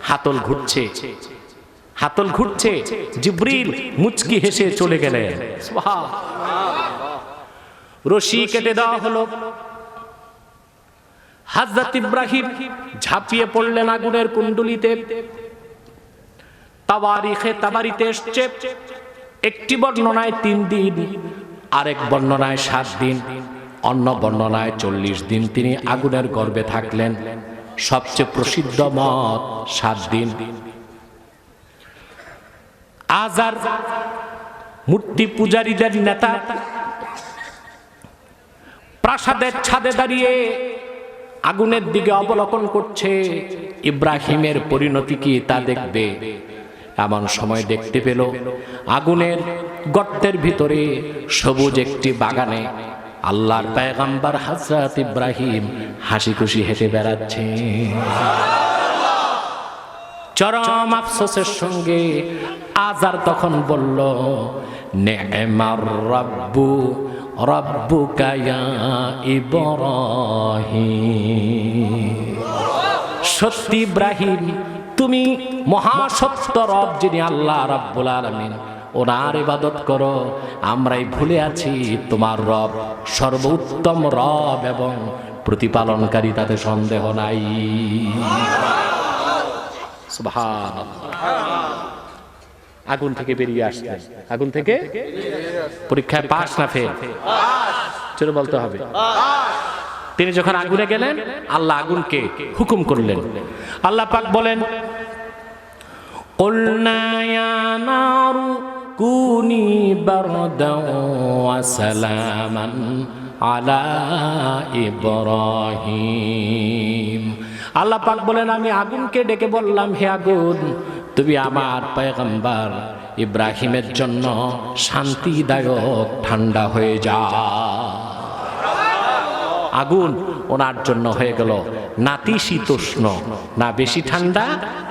হাতল ঘুরছে, হাতল ঘুরছে, জিবরিল মুচকি হেসে চলে গেলেন। সুবহানাল্লাহ। রশি কেটে দেওয়া হলো। হযরত ইব্রাহিম ঝাঁপিয়ে পড়লেন আগুনের কুণ্ডুলিতে। তাওয়ারিখে তাবারিতে এসেছে, একটি বর্ণনায় 3 দিন, আরেক বর্ণনায় 7 দিন, অন্য বর্ণনায় 40 দিন তিনি আগুনের গর্ভে থাকলেন। সবচেয়ে প্রসিদ্ধ মত 7 দিন। আজার মূর্তি পূজারীদের নেতা প্রাসাদের ছাদে দাঁড়িয়ে আগুনের দিকে অবলোকন করছে, ইব্রাহিমের পরিণতি কি তা দেখবে। এমন সময় দেখতে পেল আগুনের গর্তের ভিতরে সবুজ একটি বাগানে আল্লাহর পয়গম্বর হযরত ইব্রাহিম হাসি খুশি হেঁটে বেড়াচ্ছে। চরম আফসোসের সঙ্গে আজার তখন বলল, নে'মার রাব্বু রাব্বুকা ইয়া ইব্রাহিম, সত্যি ইব্রাহিম তুমি মহাসত্য রব যিনি আল্লাহ রাব্বুল আলামিন, ওনার ইবাদত করো। আমরাই ভুলে আছি তোমার রব সর্বোত্তম রব এবং প্রতিপালনকারী, তাতে সন্দেহ নাই। সুবহানাল্লাহ। আগুন থেকে বেরিয়ে আসলেন, আগুন থেকে পরীক্ষায় পাস না ফেল? চলো বলতে হবে। তিনি যখন আগুনে গেলেন, আল্লাহ আগুনকে হুকুম করলেন। আল্লাহ পাক বলেন, কুলনা ইয়া নারু কুনি বারদান ওয়া সালামান আলা ইব্রাহিম। আল্লাহ পাক বলেন, আমি আগুনকে ডেকে বললাম, হে আগুন, তুমি আমার পয়গম্বর ইব্রাহিমের জন্য শান্তিদায়ক ঠান্ডা হয়ে যাও। আগুন ওনার জন্য হয়ে গেল নাতিশীতোষ্ণ, না বেশি ঠান্ডা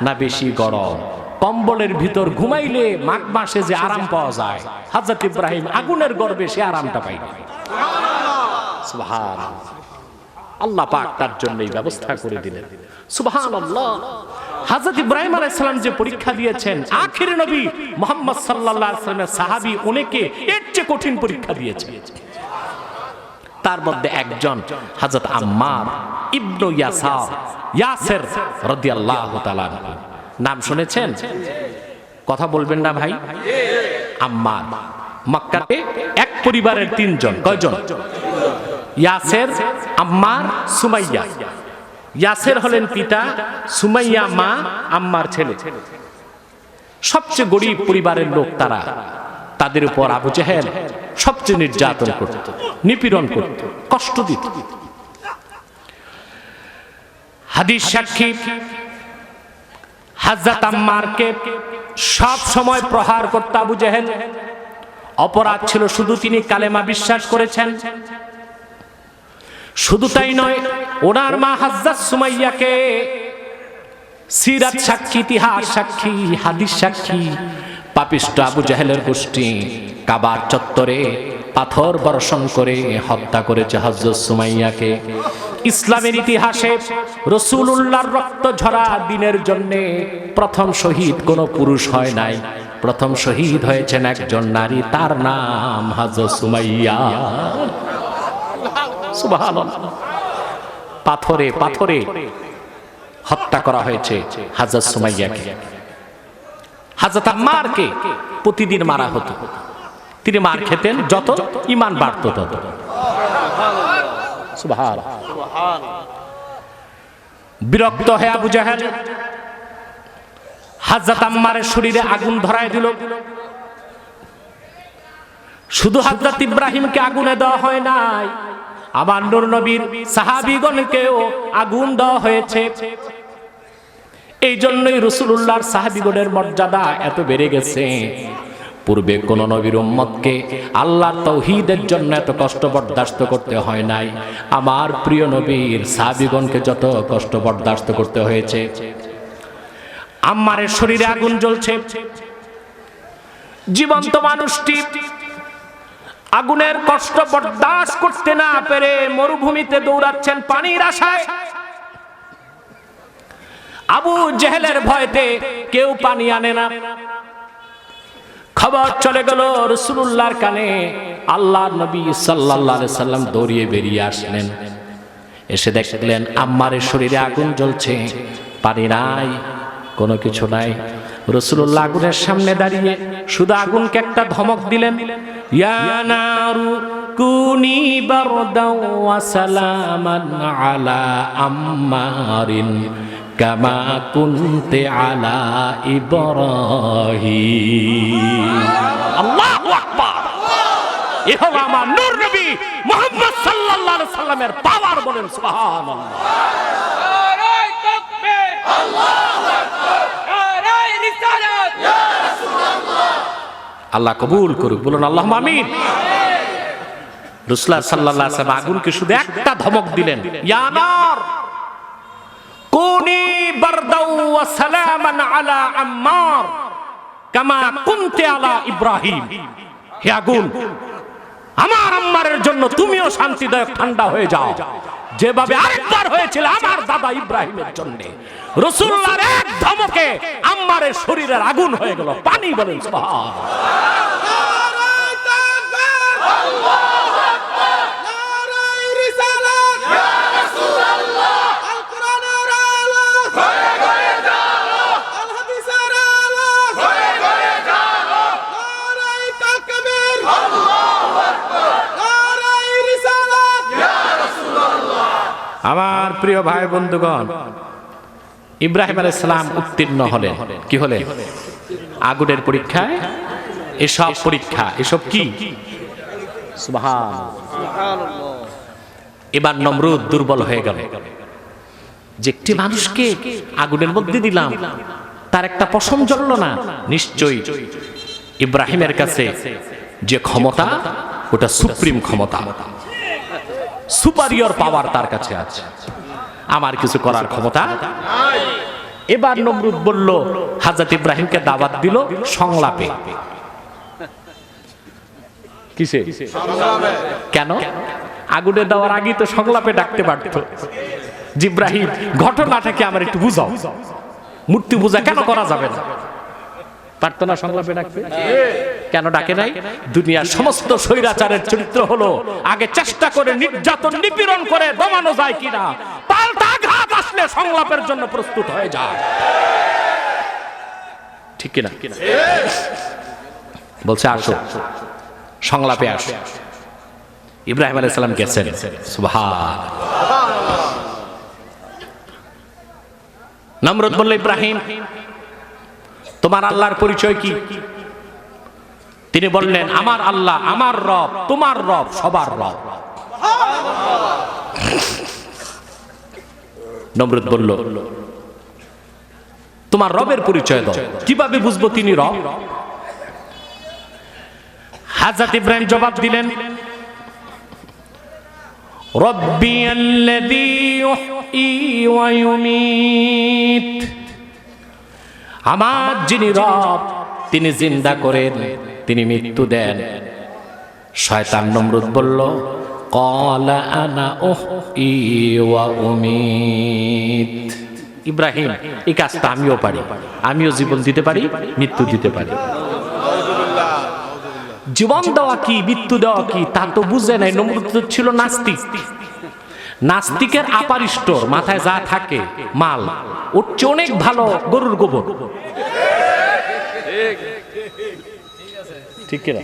না বেশি গরম। কম্বলের ভিতর ঘুমাইলে মাঘ মাসে যে আরাম পাওয়া যায়, হযরত ইব্রাহিম আগুনের গর্ভে সে আরামটা পাইল। সুবহানাল্লাহ। আল্লাহ পাক তার জন্য এই ব্যবস্থা করে দিলেন। সুবহানাল্লাহ। হযরত ইব্রাহিম আলাইহিস সালাম যে পরীক্ষা দিয়েছেন, আখির নবী মুহাম্মদ সাল্লাল্লাহু আলাইহি ওয়াসাল্লামের সাহাবী অনেকে এর চেয়ে কঠিন পরীক্ষা দিয়েছে। তার মধ্যে একজন হযরত আম্মার ইবনে ইয়াসির রাদিয়াল্লাহু তাআলা, নাম শুনেছেন? কথা বলবেন না ভাই? আম্মার মক্কাতে এক পরিবারের তিনজন। কয়জন? ইয়াসির, আম্মার, সুমাইয়া। ইয়াসির হলেন পিতা, সুমাইয়া মা, আম্মার ছেলে। সবচেয়ে গরিব পরিবারের লোক তারা। তাদের উপর আবু জেহেল সবচেয়ে নির্যাতন করত, নিপীড়ন করত, কষ্ট দিত। হাদিস সাক্ষী, হযরত আম্মারকে সব সময় প্রহার করত আবু জেহেল। অপরাধ ছিল শুধু তিনি কালেমা বিশ্বাস করেছেন। শুধু তাই নয়, ওনার মা হযরত সুমাইয়াকে সিরাত সাক্ষী, ইতিহাস সাক্ষী, হাদিস সাক্ষী, পাপিষ্ট আবু জেহেলের গোষ্ঠী কাবার চত্বরে পাথর বর্ষণ করে হত্যা করেছে হযরত সুমাইয়াকে। ইসলামের ইতিহাসে রাসূলুল্লাহর রক্ত ঝরা দিনের জন্য প্রথম শহীদ কোনো পুরুষ হয় নাই, প্রথম শহীদ হয়েছেন একজন নারী, তার নাম হযরত সুমাইয়া। সুবহানাল্লাহ। পাথরে পাথরে হত্যা করা হয়েছে হযরত সুমাইয়াকে। হযরত আম্মারকে প্রতিদিন মারা হতো। তিনি মার খেতেন, যত ঈমান বাড়ত তত। সুবহানাল্লাহ। বিরক্ত হয়ে আবু জেহেল হযরত আম্মারের শরীরে আগুন ধরায় দিল। শুধু হযরত ইব্রাহিমকে আগুনে দেওয়া হয় নাই, আমার নূর নবীর সাহাবীগণকেও আগুন দেওয়া হয়েছে। এই জন্যই রাসূলুল্লাহর সাহাবীগণের মর্যাদা এত বেড়ে গেছে। পূর্বে কোন নবীর উম্মতকে আল্লাহর তাওহীদের জন্য এত কষ্ট বরদাস্ত করতে হয় নাই। আমার প্রিয় নবীর সাহাবীগণকে যত কষ্ট বরদাস্ত করতে হয়েছে। আম্মারের শরীরে আগুন জ্বলছে। জীবন্ত মানুষটি আগুনের কষ্ট বরদাস্ত করতে না পেরে মরুভূমিতে দৌড়াচ্ছেন পানির আশায়। আবু জেহেলের ভয়তে কেউ পানি আনে না। খবর চলে গেল রাসূলুল্লাহর কানে। আল্লাহর নবী সাল্লাল্লাহু আলাইহি সাল্লাম দৌড়িয়ে বেরিয়ে আসলেন। এসে দেখলেন আম্মারের শরীরে আগুন জ্বলছে, পানি নাই, কোনো কিছু নাই। রাসূলুল্লাহ আগুনের সামনে দাঁড়িয়ে শুধু আগুনকে একটা ধমক দিলেন, ইয়া নারু কুনি বারদান ওয়া সালামান আলা আম্মারিন কামা কুনতে আলা ইব্রাহিম। আল্লাহু আকবার। এ হলো আমার নূর নবী মুহাম্মদ সাল্লাল্লাহু আলাইহি সাল্লামের পাওয়ার। বলেন সুবহানাল্লাহ। নারায়ে তাকবীর, আল্লাহু আকবার, নারায়ে রিসালাত, ইয়া রাসূলুল্লাহ। আল্লাহ কবুল করুক, বলুন আল্লাহুম্মা আমিন। রাসূলুল্লাহ সাল্লাল্লাহু আলাইহি ওয়াসাল্লাম আগুনকে শুধু একটা ধমক দিলেন, ইয়া নার কুনি বারদাও ওয়া সালামান আলা আম্মার কামা কুনতে আলা ইব্রাহিম। হে আগুন, আমার আম্মারের জন্য তুমিও শান্তিদায়ক ঠান্ডা হয়ে যাও, যেভাবে আরেকবার হয়েছিল আমার দাদা ইব্রাহিমের জন্য, রাসূলুল্লাহর এক ধমকে আম্মারের শরীরের আগুন হয়ে গেল। পানি বলেন সুবহানাল্লাহ। আমার প্রিয় ভাই বন্ধুগণ, ইব্রাহিম আলাইহিস সালাম উত্তীর্ণ হলেন। কি হলেন? আগুনের পরীক্ষায়। এসব পরীক্ষা, এসব কি? সুবহানাল্লাহ। এবার নমরুদ দুর্বল হয়ে গেল যে একটি মানুষকে আগুনের মধ্যে দিলাম, তার একটা পশম জ্বলল না। নিশ্চয়ই ইব্রাহিমের কাছে যে ক্ষমতা, ওটা সুপ্রিম ক্ষমতা, সুপারিয়র পাওয়ার তার কাছে আছে, আমার কিছু করার ক্ষমতা নাই। এবার নমরুদ বলল, হযরত ইব্রাহিমকে দাওয়াত দিল সংলাপে। কিসে? সংলাপে। কেন? আগুনে দেওয়ার আগে তো সংলাপে ডাকতে পারতো। ইব্রাহিম, ঘটনাটাকে আমার একটু বুঝাও, মূর্তি পূজা কেন করা যাবে না? পারতো না সংলাপে ডাকতে? কেন ডাকে নাই? দুনিয়ার সমস্ত স্বৈরাচারের চরিত্র হলো আগে চেষ্টা করে নির্যাতন নিপীড়ন করে দমানো যায় কিনা, পাল্টা আঘাত আসলে সংলাপের জন্য প্রস্তুত হয়ে যায়। ঠিক কিনা? বলছে আসো সংলাপে আসো। ইব্রাহিম আলাইহিস সালাম গেছেন। সুবহানাল্লাহ। নমরুদ বলল, ইব্রাহিম তোমার আল্লাহর পরিচয় কি? তিনি বললেন, আমার আল্লাহ আমার রব, তোমার রব সবার রব। নমরুদ বলল, তোমার রবের পরিচয় দাও, কিভাবে বুঝবো তিনি রব? হযরত ইব্রাহিম জবাব দিলেন, রব্বি আল্লাযী ইউহয়ী ওয়া ইউমীত, আমার যিনি রব তিনি জিন্দা করেন, তিনি মৃত্যু দেন। শয়তান নমরুদ বলল, ক্বালা আনা উহয়ী ওয়া উমীত। ইব্রাহিম, এই কাজটা আমিও পারি, আমিও জীবন দিতে পারি, মৃত্যু দিতে পারি। জীবন দেওয়া কি মৃত্যু দেওয়া কি তা তো বুঝে নাই। নমরুদ ছিল নাস্তিক। নাস্তিকের আপার স্টোর, মাথায় যা থাকে মাল, ওর চেয়ে অনেক ভালো গরুর গোবর। ঠিক কিনা?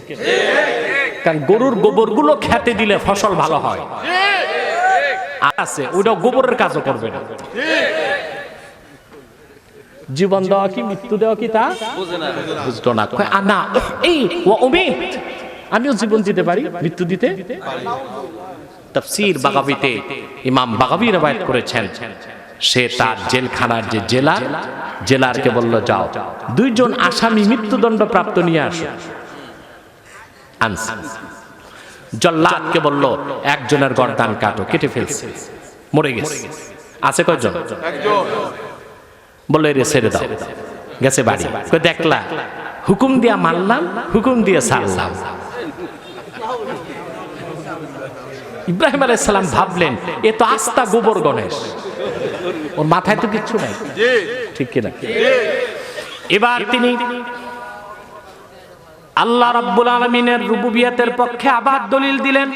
কারণ গরুর গোবর গুলো খেতে দিলে ফসল ভালো হয়। আছে ওইটা গোবরের কাজও করবে না। জীবন দেওয়া কি মৃত্যু দেওয়া কি তা বুঝলো না। আনা এই ওয়া উমীত, আমিও জীবন দিতে পারি, মৃত্যু দিতে পারি। তাফসীর বাগাবীতে ইমাম বাগাবী রওয়ায়াত করেছেন, সে তার জেলখানার যে জেলারকে বলল, যাও দুইজন আসামি মৃত্যুদণ্ড প্রাপ্ত নিয়ে আসো। জল্লাদকে বলল, একজনের গর্দান কাটো, কেটে ফেলছে, মরে গেছে। আছে কয়জন? একজন। বললো এরে ছেড়ে দাও, গেছে বাড়ি। দেখলা হুকুম দিয়া মানলাম, হুকুম দিয়ে ছাড়লাম। ইব্রাহিম আলাইহিস সালাম ভাবলেন, এ তো আস্তা গোবর গণেশ, ওর মাথায় তো কিচ্ছু নাই। ঠিক কিনা? এবার তিনি আল্লাহ রাব্বুল আলামিনের রুবুবিয়তের পক্ষে আবার দলিল দিলেন,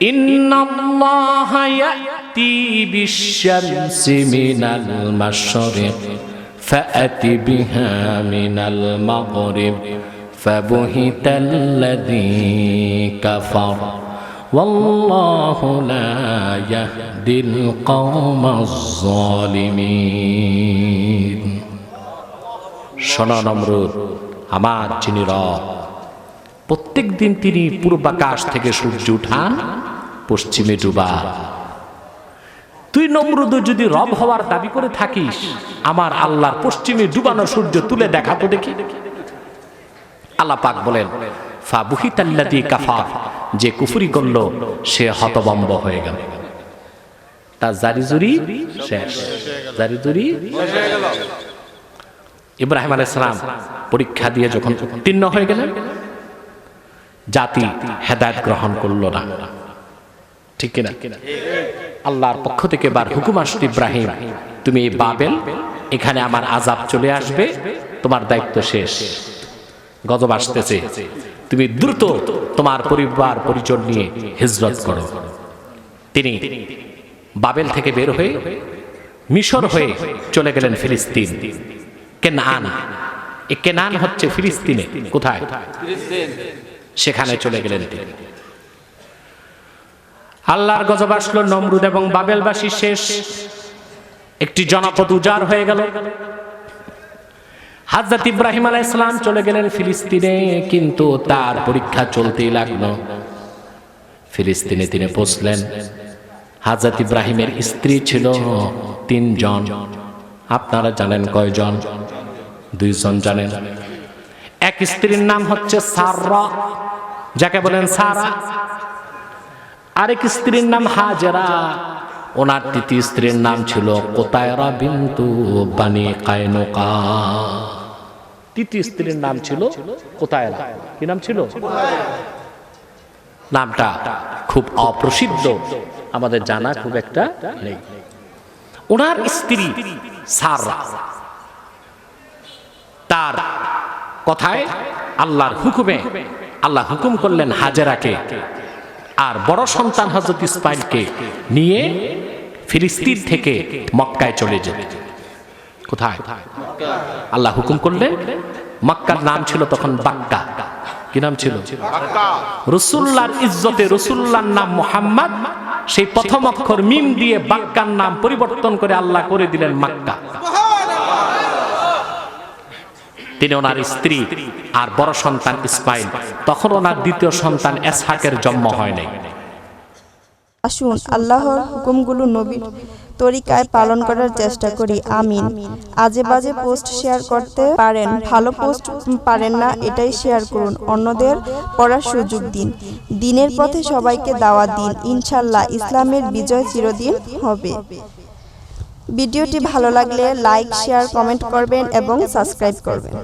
ইন্নাল্লাহা ইয়াতি বিশ-শামসি মিনাল মাশরিক ফাআতি বিহা মিনাল মাগরিব ফাবুহিতাল্লাযী কাফার ওয়াল্লাহু লা ইয়াহদিল কওমাজ যালিমিন। শোনো নমরুদ, আমার যিনি রব, প্রত্যেক দিন তিনি পূর্বাকাশ থেকে সূর্য উঠান, পশ্চিমে ডুবান। তুই নমরুদ যদি রব হওয়ার দাবি করে থাকিস, আমার আল্লাহর পশ্চিমে ডুবানো সূর্য তুলে দেখা তো দেখি। আল্লাহ পাক বলেন, ফাবুহিতাল্লাযী কাফার, যে কুফরি করল সে হতভম্ব হয়ে গেল, তার জারিজুরি শেষ, জারিজুরি শেষ হয়ে গেল। ইব্রাহিম আলাইহিস সালাম পরীক্ষা দিয়ে যখন উত্তীর্ণ হয়ে গেলেন, জাতি হেদায়েত গ্রহণ করল না। ঠিক কিনা? আল্লাহর পক্ষ থেকে বার হুকুম আসছে, ইব্রাহিম তুমি এই বাবেল, এখানে আমার আযাব চলে আসবে, তোমার দায়িত্ব শেষ, গজব আসতেছে, তুমি দ্রুত তোমার পরিবার পরিজন নিয়ে হিজরত করো। তিনি বাবেল থেকে বের হয়ে মিশর হয়ে চলে গেলেন ফিলিস্তিন, কেনান। এই কেনান হচ্ছে ফিলিস্তিনে, কোথায়? সেখানে চলে গেলেন তিনি। আল্লাহর গজব আসলো, নমরুদ এবং বাবেলবাসী শেষ, একটি জনপদ উজাড় হয়ে গেল। হযরত ইব্রাহিম আলাইহিস সালাম চলে গেলেন ফিলিস্তিনে, কিন্তু তার পরীক্ষা চলতেই লাগলো। ফিলিস্তিনে তিনি পৌঁছলেন। হযরত ইব্রাহিমের স্ত্রী ছিল 3 জন। আপনারা জানেন কয়জন? 2 জন জানেন। এক স্ত্রীর নাম হচ্ছে সারা, যাকে বলেন সারা। আরেক স্ত্রীর নাম হাজেরা। ওনার তৃতীয় স্ত্রীর নাম ছিল কোতায়রা বিনতু বানি কায়নুকা। তৃতীয় স্ত্রীর নাম ছিল কোতায়রা। কি নাম ছিল? নামটা খুব অপ্রসিদ্ধ, আমাদের জানা খুব একটা নেই। ওনার স্ত্রী সারা, তার কথায় আল্লাহর হুকুমে আল্লাহ হুকুম করলেন হাজেরাকে আর বড় সন্তান হযরত ইসমাইলকে নিয়ে ফিলিস্তিন থেকে মক্কায় চলে যেতে। কোথায়? আল্লাহ হুকুম করলেন। মক্কার নাম ছিল তখন বাক্কা। কি নাম ছিল? রাসূলুল্লাহর ইজ্জতে রাসূলুল্লাহর নাম মুহাম্মদ, সেই প্রথম অক্ষর মিম দিয়ে বাক্কার নাম পরিবর্তন করে আল্লাহ করে দিলেন মক্কা। তিনি ওনার স্ত্রী আর বড় সন্তান ইসমাইল, তখন ওনার দ্বিতীয় সন্তান ইসহাকের জন্ম হয় নাই।
আসুন আল্লাহর হুকুমগুলো নবীর তরিকায় পালন করার চেষ্টা করি। আমিন। আজে বাজে পোস্ট শেয়ার করতে পারেন, ভালো পোস্ট পারেন না, এটাই শেয়ার করুন, অন্যদের পড়ার সুযোগ দিন, দ্বীনের পথে সবাইকে দাওয়াত দিন। ইনশাআল্লাহ ইসলামের বিজয় চিরদিন হবে। ভিডিওটি ভালো লাগলে লাইক, শেয়ার, কমেন্ট করবেন এবং সাবস্ক্রাইব করবেন।